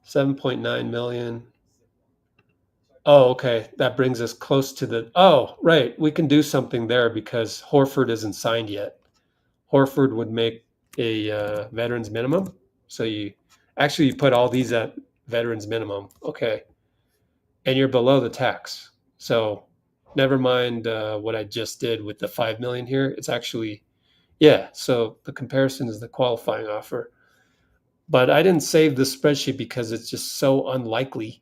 7.9 million. Oh, okay. That brings us close to the... Oh, right. We can do something there because Horford isn't signed yet. Horford would make a veterans minimum. So you put all these at veterans minimum. Okay. And you're below the tax. So never mind what I just did with the 5 million here. It's actually, yeah. So the comparison is the qualifying offer. But I didn't save the spreadsheet because it's just so unlikely.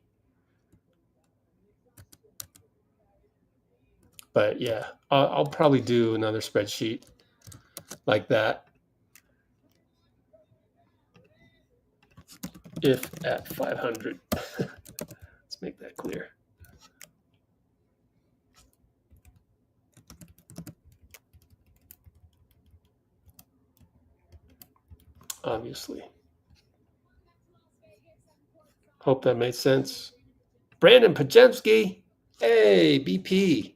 But yeah, I'll probably do another spreadsheet like that. If at 500. Let's make that clear. Obviously. Hope that made sense. Brandon Pajemski. Hey, BP.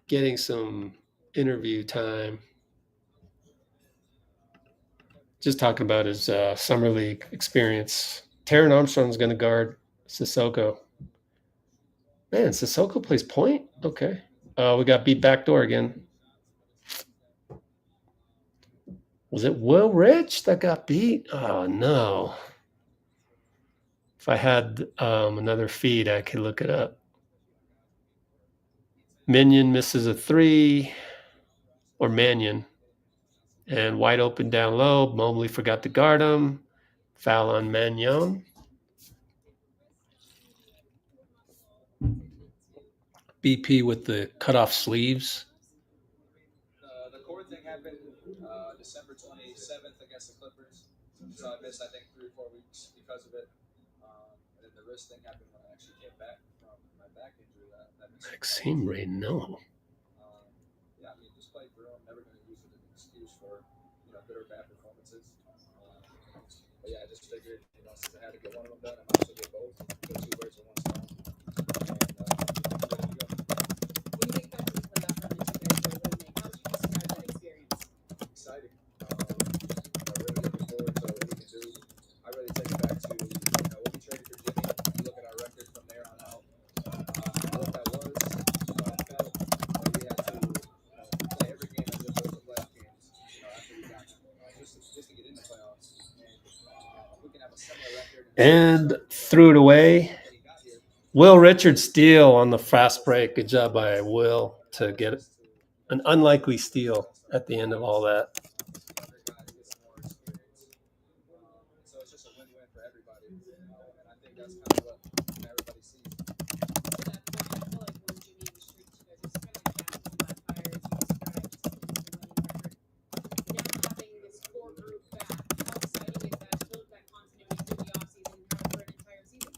Getting some interview time. Just talking about his summer league experience. Taran Armstrong's going to guard Sissoko. Man, Sissoko plays point? Okay. We got beat backdoor again. Was it Will Rich that got beat? Oh, no. If I had another feed, I could look it up. Minion misses a 3. Or Mannion. And wide open down low. Mobley forgot to guard him. Foul on Mannion. BP with the cutoff sleeves. against the Clippers. So I missed, I think, 3 or 4 weeks because of it. And then the wrist thing happened when I actually came back from my back injury. That Maxime Reynaud. Yeah, I mean, just play through. I'm never going to use it as an excuse for, good or bad performances. But yeah, I just figured, since I had to get one of them done, I might as well get both. Get 2 birds with 1 stone. And When you think back to the playoff run that you guys were winning, how would you describe that experience? Exciting. I'm really looking forward to what we can do. I really take it back to, when we traded for Jimmy. You look at our record from there on out. What that was, I felt like we had to play every game as if it was a playoff game. After we got just to get in the playoffs. And we can have a similar record. And threw it away. Will Richard steal on the fast break. Good job by Will to get an unlikely steal at the end of all that. So it's just a win-win for everybody. And I think that's kind of what everybody sees. To that point, I feel like when Jimmy was streaked, you guys are just kind of like baptism by fire, as you described, just the winning record. Now having this core group back, how exciting is that to build that continuity through the offseason and have for an entire season?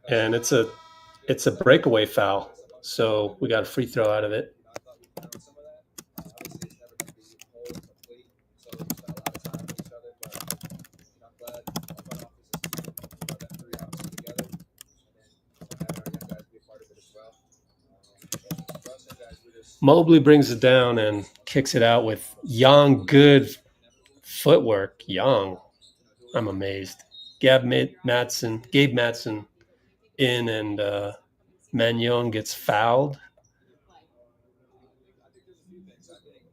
And it's a breakaway foul, so we got a free throw out of it. Mobley brings it down and kicks it out with Yang. Good footwork. Yang. I'm amazed. Gabe Madsen in, and Magnon gets fouled. I think there's a few things. I think,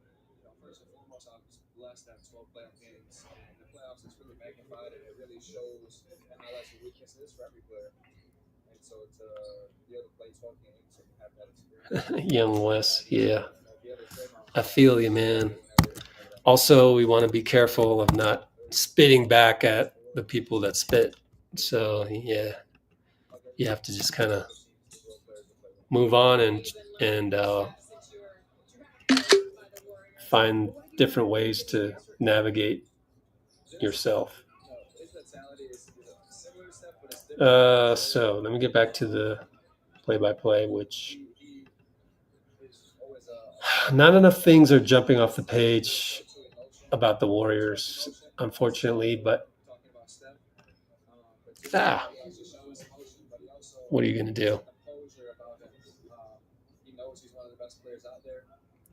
first and foremost, I was blessed to have 12 playoff games. And the playoffs is really magnified, and it really shows and highlights the weaknesses for every player. And so to be able to play 12 games and have that experience. Young Wes, yeah. I feel you, man. Also, we want to be careful of not spitting back at the people that spit. So, yeah, you have to just kind of move on and find different ways to navigate yourself. So let me get back to the play-by-play, which not enough things are jumping off the page about the Warriors, unfortunately, but what are you going to do? He knows he's one of the best players out there,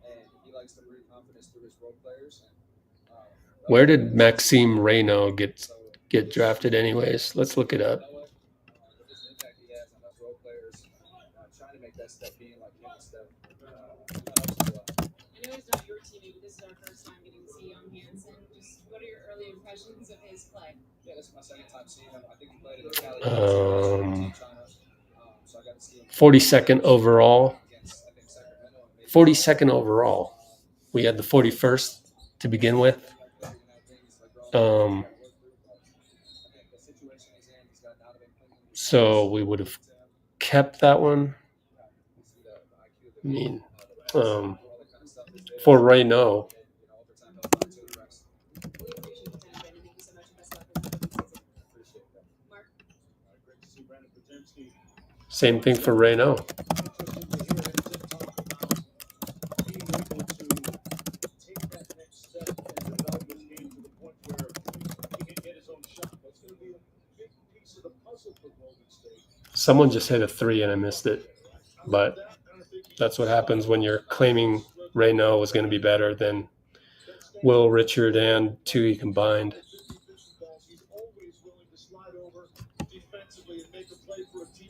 and he likes to bring confidence through his role players. Where did Maxime Reynaud get drafted anyways? Let's look it up. This impact he has on those role players, trying to make that step being like him step. I know he's not your teammate, but this is our first time getting to see young Hansen. Just what are your early impressions of his play? Yeah, this is my second time seeing him. I think he played in the Cali. So I got to see him. 42nd overall. 42nd overall. We had the 41st to begin with. So we would have kept that one. I mean, for Reynaud. Same thing for Reynaud. Someone just hit a 3 and I missed it, but that's what happens when you're claiming Reynaud was going to be better than Will, Richard, and Toohey combined.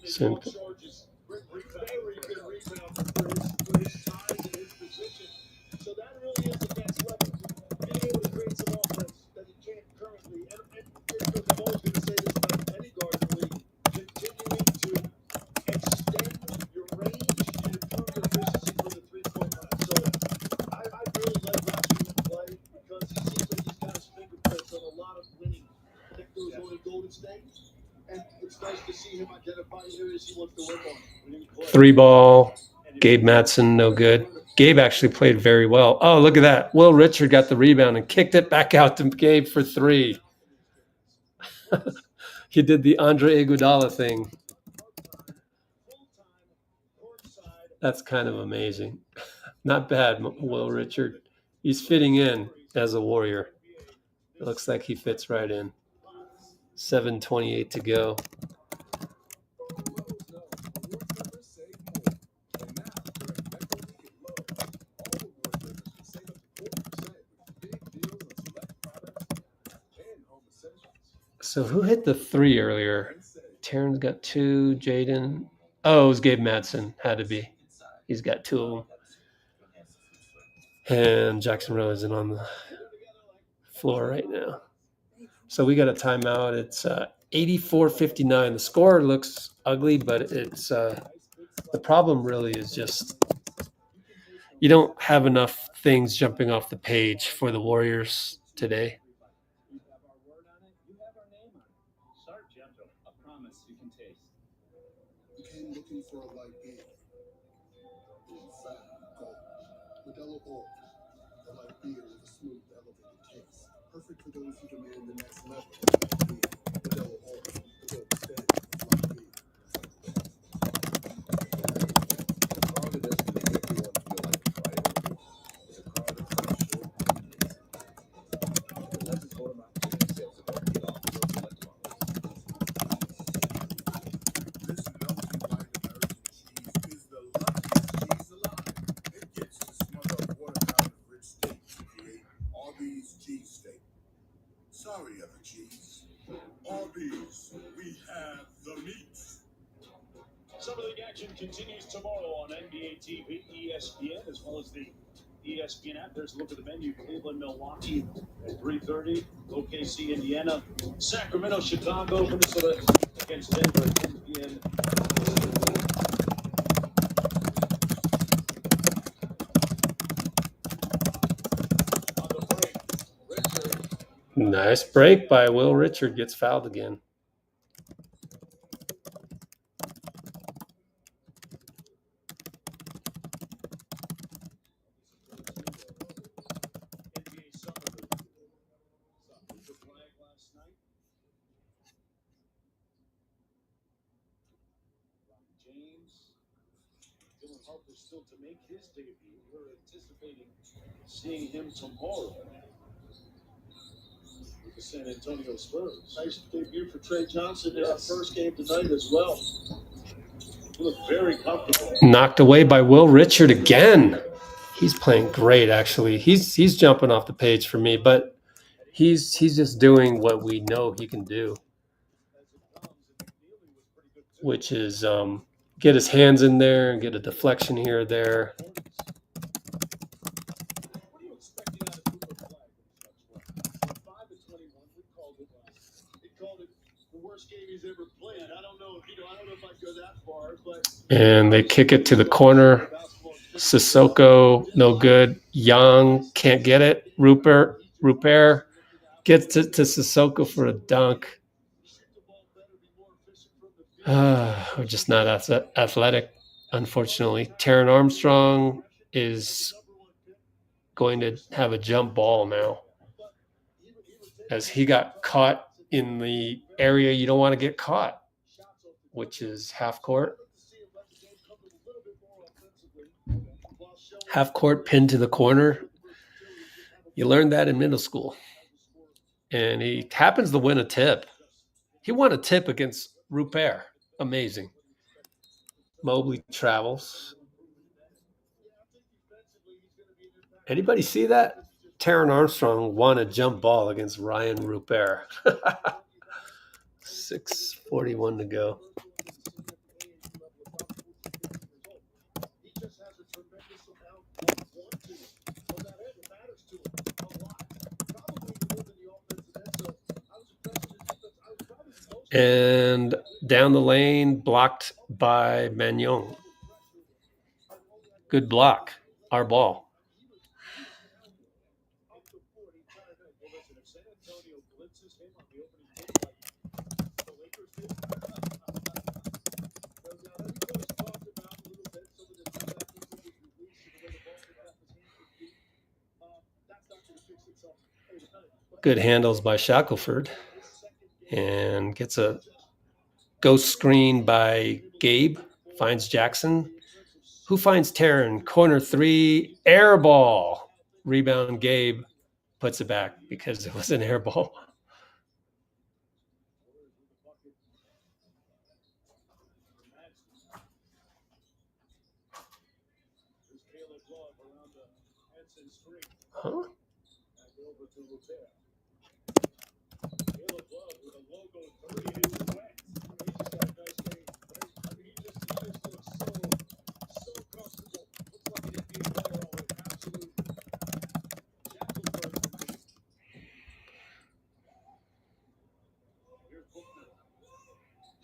Same thing. And it's nice to see him identify areas he wants to work on. 3 ball, Gabe Madsen, no good. Gabe actually played very well. Oh, look at that. Will Richard got the rebound and kicked it back out to Gabe for 3. He did the Andre Iguodala thing. That's kind of amazing. Not bad, Will Richard. He's fitting in as a Warrior. It looks like he fits right in. 7:28 to go. So who hit the 3 earlier? Taran's got 2. Jaden. Oh, it was Gabe Madsen. Had to be. He's got 2 of them. And Jackson Rose isn't on the floor right now. So we got a timeout. It's 84-59. The score looks ugly, but it's the problem really is just you don't have enough things jumping off the page for the Warriors today. Looking for a light beer. In fact, Modelo Oreb, a light beer with a smooth, elevated taste, perfect for those who demand the next level. Modelo Oreb, the gold standard of light beer. How hard it is to make everyone feel like a fighter. It's a car that's not short. The legends go to my sales about get off the road select models. This melting white American cheese is the luckiest cheese alive. It gets to smother a quarter-pound of rich steak to create Arby's cheesesteak. Sorry, other cheese. Arby's, we have the meat. Summer League action continues tomorrow on NBA TV, ESPN, as well as the ESPN app. There's a look at the venue: Cleveland, Milwaukee at 3:30, OKC, Indiana, Sacramento, Chicago, Minnesota against Denver at 10 p.m. On the break, Richard. Nice break by Will Richard. Gets fouled again. NBA Summer League. The flag last night. James. Dylan Harper still to make his debut. We're anticipating seeing him tomorrow with the San Antonio Spurs. Nice debut for Trey Johnson in our first game tonight as well. He looked very comfortable. Knocked away by Will Richard again. He's playing great, actually. He's jumping off the page for me, but he's just doing what we know he can do, which is get his hands in there and get a deflection here or there. What are you expecting out of Cooper Flag when he starts well? 5-21, we called it last. We called it the worst game he's ever played. I don't know if I'd go that far, but And they kick it to the corner. Sissoko, no good. Yang can't get it. Rupert gets it to Sissoko for a dunk. We're just not athletic, unfortunately. Taran Armstrong is going to have a jump ball now, as he got caught in the area you don't want to get caught, which is half court. Half court pinned to the corner. You learned that in middle school. And he happens to win a tip. He won a tip against Rupert. Amazing. Mobley travels. Anybody see that? Taran Armstrong won a jump ball against Ryan Rupert. 6:41 to go. And down the lane, blocked by Magnon. Good block. Our ball. Good handles by Shackelford. And gets a ghost screen by Gabe. Finds Jackson. Who finds Taran? Corner 3. Air ball. Rebound Gabe. Puts it back because it was an air ball. Huh?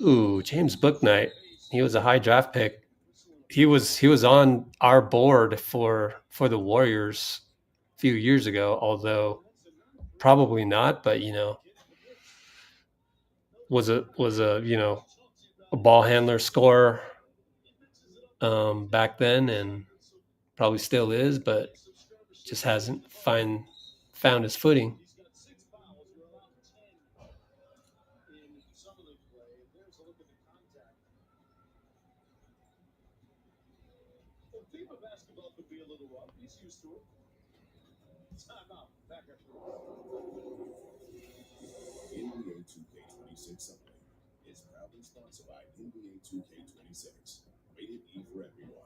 Ooh, James Booknight. He was a high draft pick. He was on our board for the Warriors a few years ago, although probably not, but was a a ball handler, scorer back then, and probably still is, but just hasn't found his footing. NBA 2K26 update is proudly sponsored by NBA 2K26. Rated E for everyone.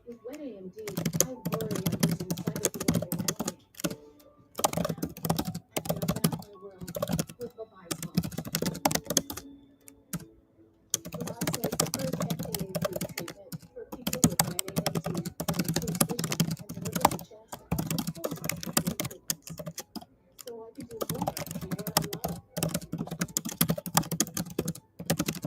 With wet AMD, I worry I'm losing sight of the world around me. I can open up my world with Vibrational. Vibrational is the first FDA-approved treatment for people with wet AMD that improves vision and delivers a chance to have the full life of your dreams. So I can do more and what I love.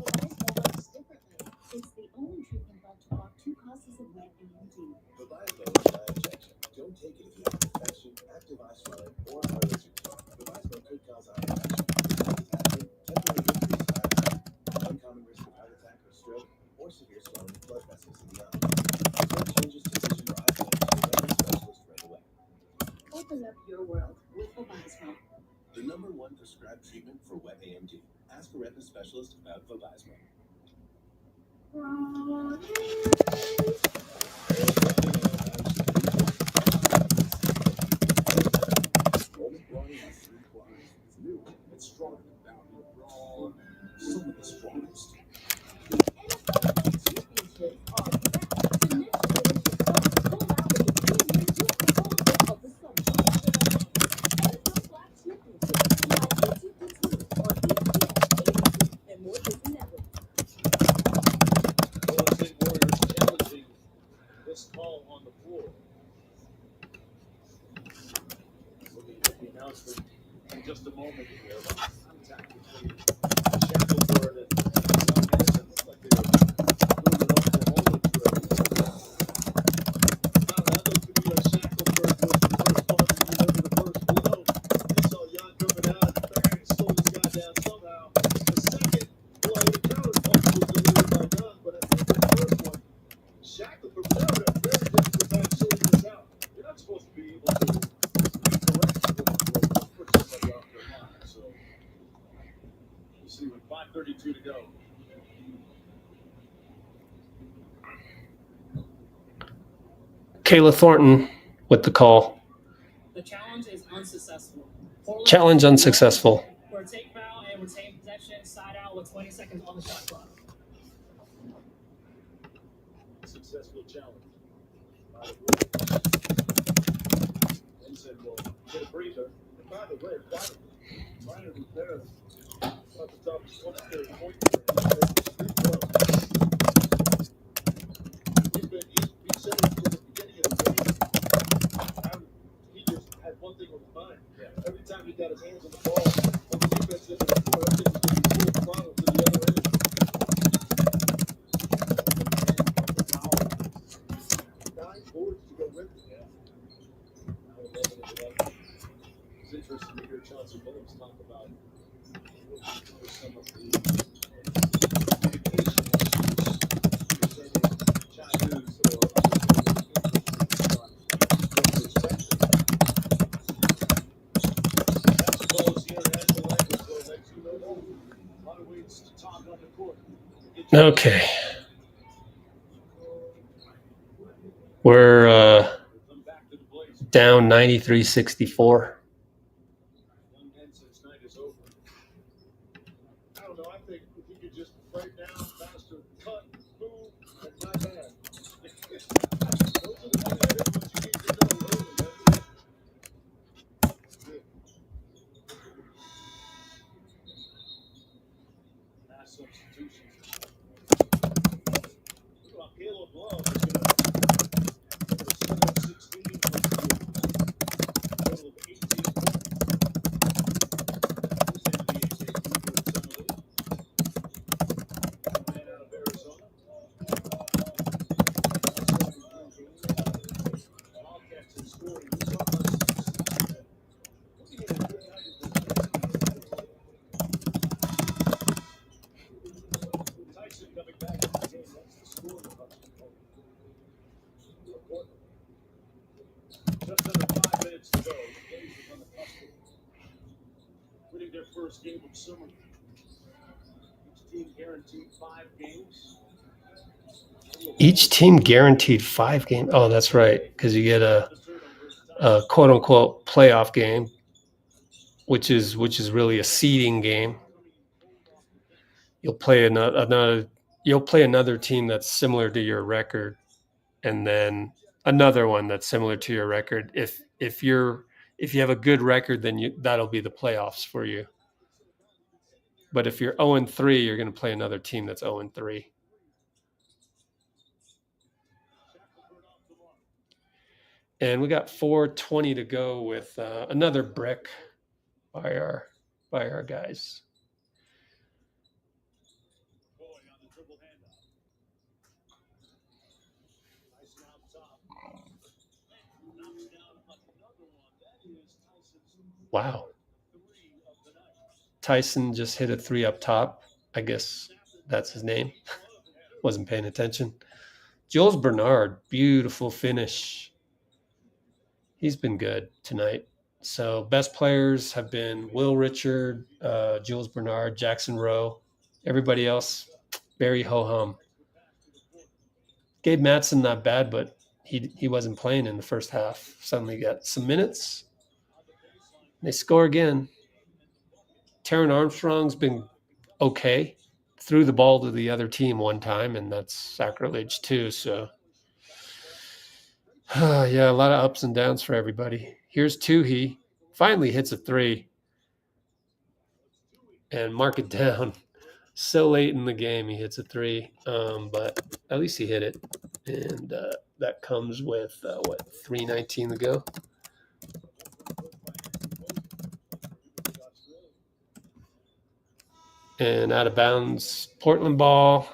Vibrational works differently. It's the only treatment left to block 2 causes of wet AMD. The Vibrational is not injection. Don't take it if you have infection, active eye swelling, or allergic to it. The Vibrational could cause eye infection, detachment, temporary increased eye pressure, uncommon risk of heart attack or stroke, or severe swelling of blood vessels in the eye. Report changes to vision or eye damage to a retina specialist right away. Open up your world with Vibrational. The #1 prescribed treatment for wet AMD. Ask a retina specialist about Vibrational. Rolling Brawny has 3 quads. It's new and stronger than Bounty. Brawl, some of the strongest. Golden State Warriors challenging this call on the floor. Looking at the announcement in just a moment here about contact between Shackelford and Hansen. Looks like they were moving up the moment drill. That looked to be a Shackelford was the first part of the first blow. He saw Yang coming out and bang, slowed this guy down somehow. The second blow, the counter punch was delivered by Young, but I think the first one, Shackelford was very difficult time sorting this out. You're not supposed to be able to correct what puts somebody off their line. So we'll see with 5:32 to go. Kayla Thornton with the call. The challenge is unsuccessful. Challenge unsuccessful. Or take foul and retain possession, side out with 20 seconds on the shot clock. Successful challenge. Hansen will get a breather. And by the way, minor repair off the top of 23rd point. We said it from the beginning of the game. He just had one thing on his mind. Every time he got his hands on the ball, on the defense end of the floor, everything was going to be full throttle to the other end. 9 boards to go with it. Now 11 and 11. It's interesting to hear Chauncey Williams talk about some of the communication issues presenting Okay. We're down 93-64. I don't know. I think if you could just play down faster, cut, move, and my man. Those are the things what you need to know early. Mass substitutions. Caleb Love is going to 16 total of 18 points. Man out of Arizona. Wildcats have scored. Tyson coming back in the game. That's the score of the just under 5 minutes to go. The Blazers on the cusp of winning their first game of summer. Each team guaranteed 5 games. Each team guaranteed 5 games. Oh, that's right, because you get a quote unquote playoff game, which is really a seeding game. You'll play another team that's similar to your record, and then another one that's similar to your record. If you have a good record, then that'll be the playoffs for you. But if you're 0-3, you're going to play another team that's 0-3. And we got 4:20 to go with another brick by our guys. Wow. Tyson just hit a 3 up top. I guess that's his name. Wasn't paying attention. Jules Bernard, beautiful finish. He's been good tonight. So best players have been Will Richard, Jules Bernard, Jackson Rowe. Everybody else, very ho-hum. Gabe Madsen, not bad, but he wasn't playing in the first half. Suddenly got some minutes. They score again. Taran Armstrong's been okay. Threw the ball to the other team one time, and that's sacrilege too. So, yeah, a lot of ups and downs for everybody. Here's Toohey. Finally hits a 3. And mark it down. So late in the game, he hits a 3. But at least he hit it. And that comes with, 3:19 to go. And out of bounds, Portland ball.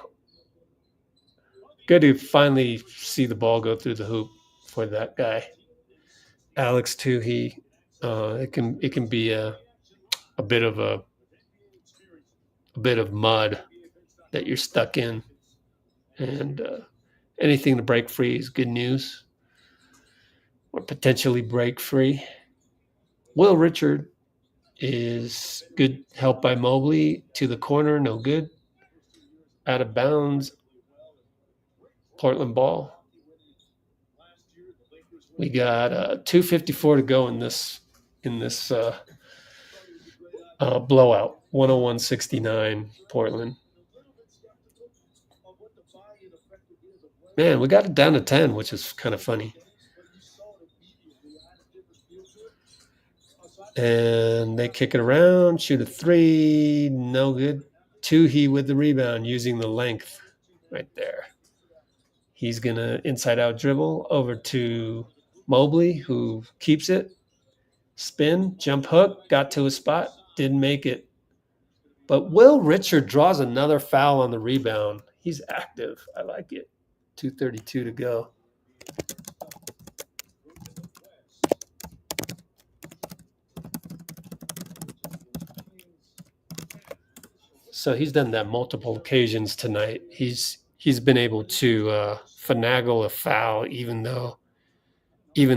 Good to finally see the ball go through the hoop for that guy, Alex Toohey. It can be a bit of mud that you're stuck in, and anything to break free is good news, or potentially break free. Will Richard is good help by Mobley to the corner, no good. Out of bounds, Portland ball. We got 2:54 to go in this blowout. 101-69 Portland. Man, we got it down to 10, which is kind of funny. And they kick it around, shoot a 3, no good. Toohey with the rebound, using the length right there. He's going to inside-out dribble over to Mobley, who keeps it. Spin, jump hook, got to a spot, didn't make it. But Will Richard draws another foul on the rebound. He's active. I like it. 2:32 to go. So he's done that multiple occasions tonight. He's been able to finagle a foul, even though it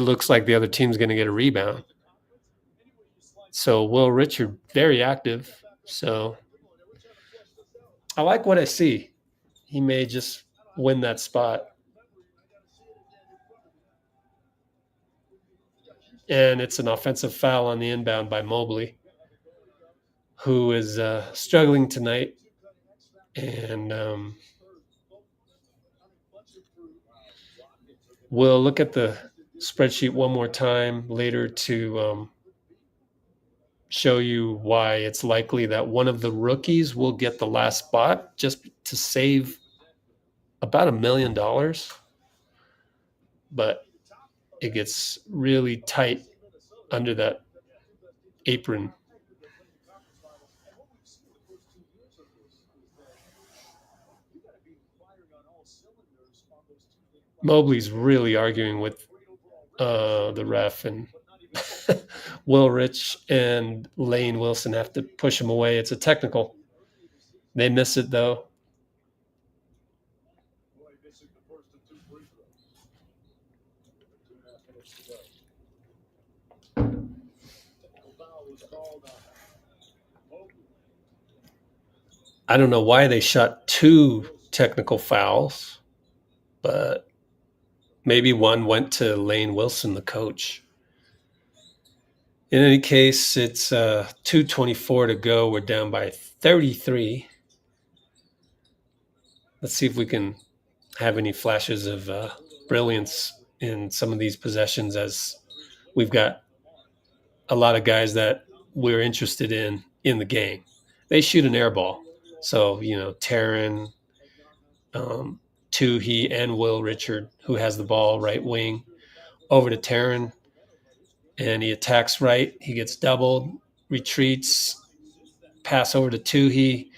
looks like the other team's going to get a rebound. So Will Richard, very active. So I like what I see. He may just win that spot. And it's an offensive foul on the inbound by Mobley, who is struggling tonight. And we'll look at the spreadsheet one more time later to show you why it's likely that one of the rookies will get the last spot just to save about $1 million. But it gets really tight under that apron. Mobley's really arguing with the ref, and Will Rich and Lane Wilson have to push him away. It's a technical. They miss it, though. I don't know why they shot 2 technical fouls, but maybe one went to Lane Wilson, the coach. In any case, it's 2:24 to go. We're down by 33. Let's see if we can have any flashes of brilliance in some of these possessions, as we've got a lot of guys that we're interested in the game. They shoot an air ball. So, Taran, Toohey, and Will Richard, who has the ball right wing, over to Taran, and he attacks right. He gets doubled, retreats, pass over to Toohey.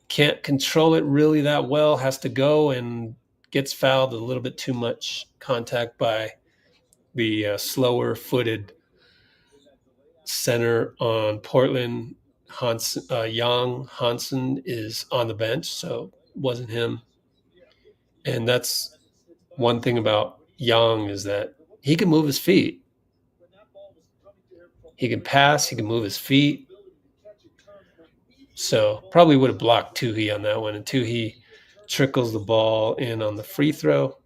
Can't control it really that well, has to go and gets fouled. A little bit too much contact by the slower-footed center on Portland. Hansen is on the bench, so it wasn't him. And that's one thing about Yang, is that he can move his feet. He can pass, he can move his feet. So probably would have blocked Toohey on that one. And Toohey trickles the ball in on the free throw.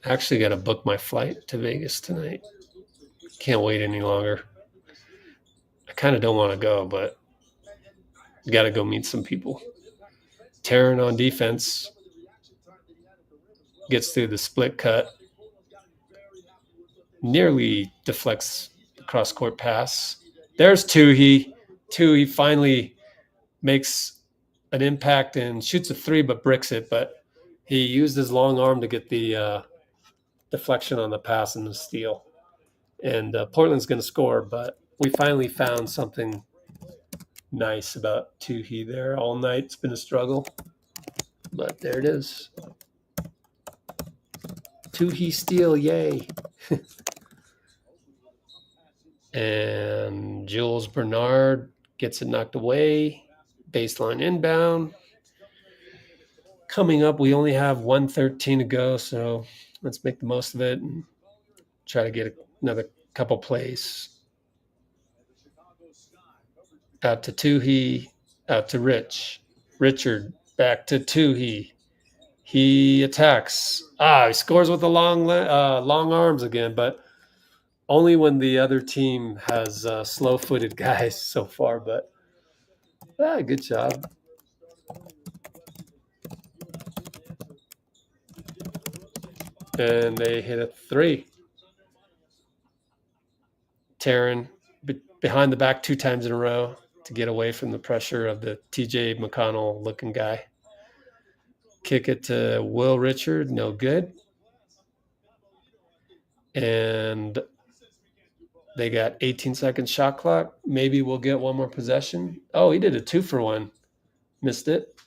I actually got to book my flight to Vegas tonight. Can't wait any longer. I kind of don't want to go, but got to go meet some people. Taran on defense gets through the split cut. Nearly deflects the cross-court pass. There's Toohey. Toohey finally makes an impact and shoots a 3, but bricks it. But he used his long arm to get the deflection on the pass and the steal. And Portland's going to score, but we finally found something nice about Toohey there all night. It's been a struggle, but there it is. Toohey steal, yay. And Jules Bernard gets it knocked away. Baseline inbound. Coming up, we only have 1:13 to go, so let's make the most of it and try to get another couple plays. Out to Toohey, out to Richard, back to Toohey. He attacks. He scores with the long arms again, but only when the other team has slow-footed guys so far. But good job. And they hit a 3. Taran behind the back 2 times in a row to get away from the pressure of the TJ McConnell-looking guy. Kick it to Will Richard, no good. And they got 18-second shot clock. Maybe we'll get one more possession. Oh, he did a 2-for-1. Missed it.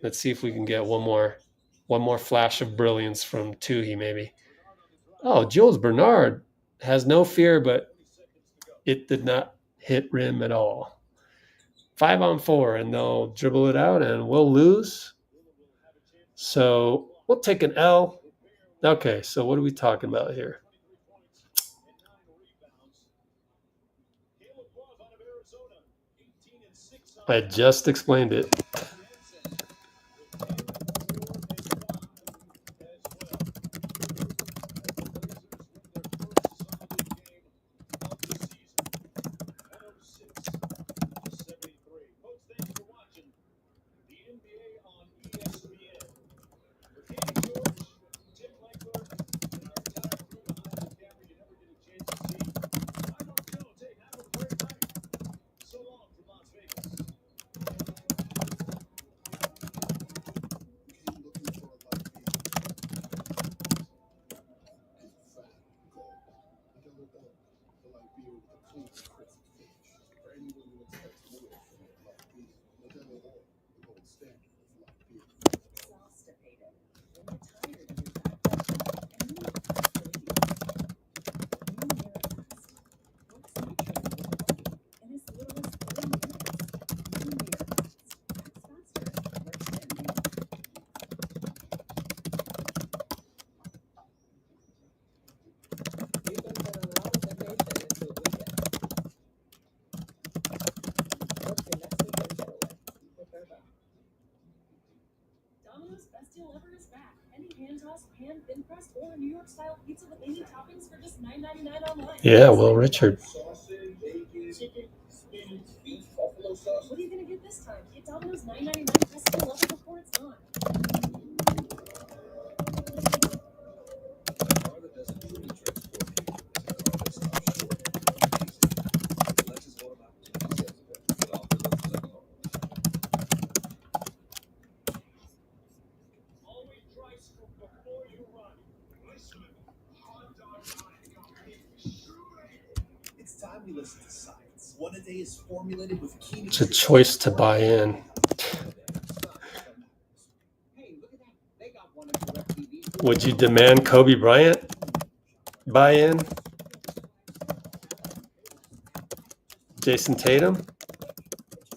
Let's see if we can get one more flash of brilliance from Toohey, maybe. Oh, Jules Bernard has no fear, but it did not hit rim at all. 5-on-4, and they'll dribble it out, and we'll lose. So we'll take an L. Okay, so what are we talking about here? I just explained it. Domino's best deal ever is back. Any hand toss, pan, thin crust, or New York style pizza with any toppings for just $9.99 online. Yeah, well, Richard. Chicken, spinach, beef, buffalo sauce. What are you gonna get this time? Get Domino's $9.99 best deal ever before it's gone. Listen to science. One a day is formulated with key. It's a choice to buy in. Hey, look at that. They got one of the TV. Would you demand Kobe Bryant buy in? Jason Tatum?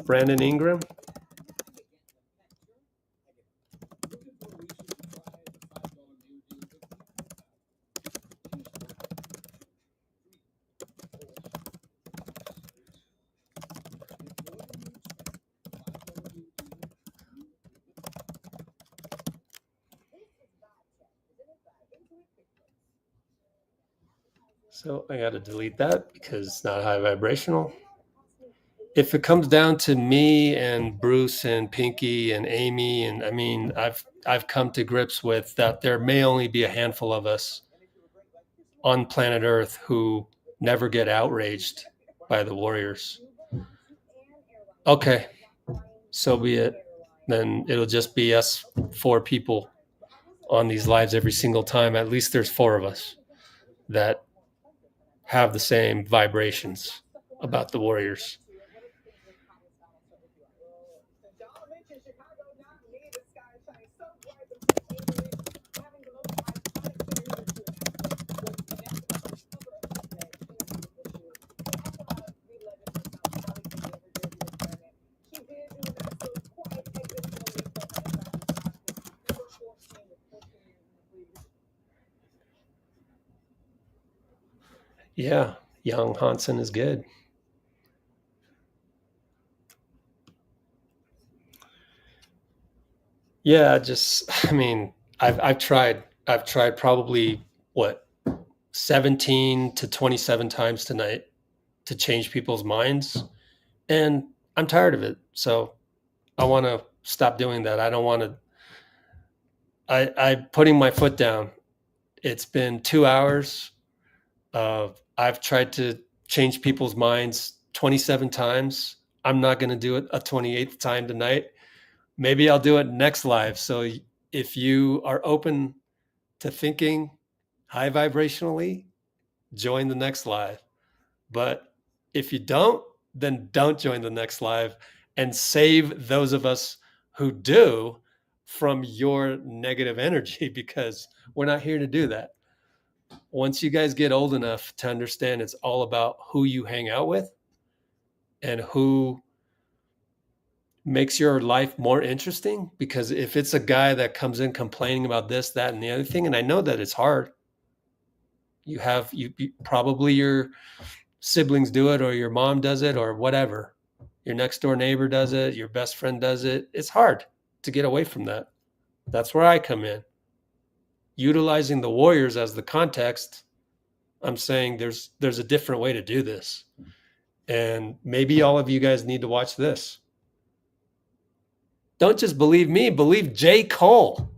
Brandon Ingram? So I got to delete that because it's not high vibrational. If it comes down to me and Bruce and Pinky and Amy, and I mean, I've come to grips with that there may only be a handful of us on planet Earth who never get outraged by the Warriors. Okay, so be it. Then it'll just be us 4 people on these lives every single time. At least there's 4 of us that have the same vibrations about the Warriors. Yeah, young Hansen is good. Yeah, I mean, I've tried probably 17 to 27 times tonight to change people's minds, and I'm tired of it. So I want to stop doing that. I don't want to. I'm putting my foot down. It's been 2 hours. I've tried to change people's minds 27 times. I'm not going to do it a 28th time tonight. Maybe I'll do it next live. So if you are open to thinking high vibrationally, join the next live. But if you don't, then don't join the next live and save those of us who do from your negative energy, because we're not here to do that. Once you guys get old enough to understand it's all about who you hang out with and who makes your life more interesting, because if it's a guy that comes in complaining about this, that, and the other thing, and I know that it's hard, you probably your siblings do it, or your mom does it, or whatever. Your next door neighbor does it. Your best friend does it. It's hard to get away from that. That's where I come in. Utilizing the Warriors as the context, I'm saying there's a different way to do this. And maybe all of you guys need to watch this. Don't just believe me, believe J.Cole.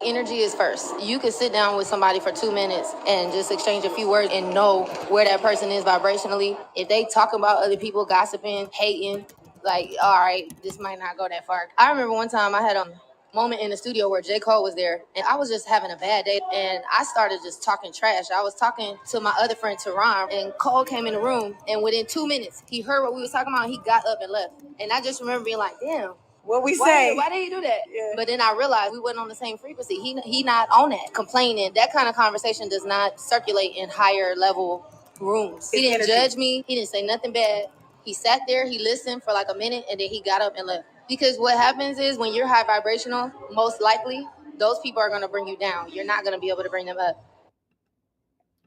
Energy is first. You can sit down with somebody for 2 minutes and just exchange a few words and know where that person is vibrationally. If they talk about other people, gossiping, hating, like, all right, this might not go that far. I remember one time I had a moment in the studio where J.Cole was there, and I was just having a bad day, and I started just talking trash. I was talking to my other friend, Taran, and Cole came in the room, and within 2 minutes, he heard what we was talking about, and he got up and left. And I just remember being like, damn. What we say? Why did he do that? Yeah. But then I realized we wasn't on the same frequency. He not on that. Complaining. That kind of conversation does not circulate in higher level rooms. He didn't judge me. He didn't say nothing bad. He sat there, he listened for like a minute, and then he got up and left. Because what happens is when you're high vibrational, most likely, those people are going to bring you down. You're not going to be able to bring them up.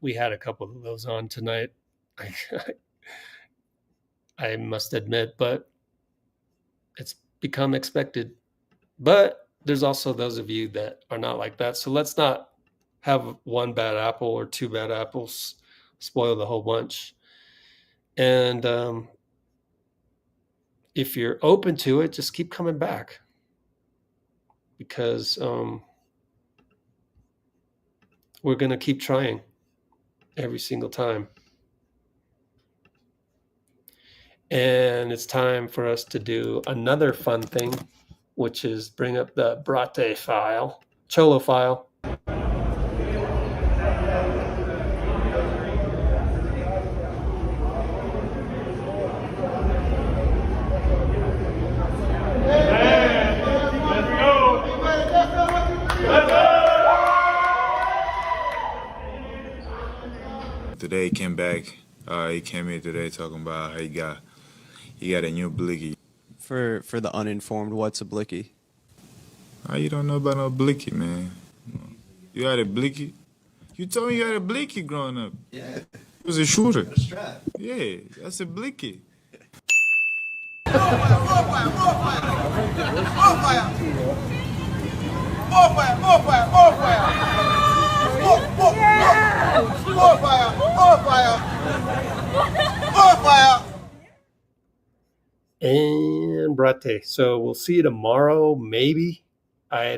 We had a couple of those on tonight. I must admit, but it's become expected. But there's also those of you that are not like that. So let's not have one bad apple or two bad apples spoil the whole bunch. And if you're open to it, just keep coming back, because we're going to keep trying every single time. And it's time for us to do another fun thing, which is bring up the Brate file, Cholo file. Today he came back. He came here today talking about how he got a new blicky. For the uninformed, what's a blicky? How you don't know about no blicky, man? You had a blicky? You told me you had a blicky growing up. Yeah. It was a shooter. A strap. Yeah, that's a blicky. And Brate. So we'll see you tomorrow, maybe. I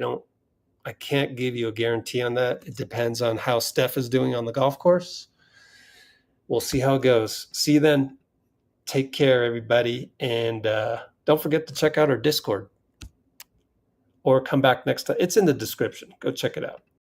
can't give you a guarantee on that. It depends on how Steph is doing on the golf course. We'll see how it goes. See you then. Take care, everybody. And don't forget to check out our Discord. Or come back next time. It's in the description. Go check it out.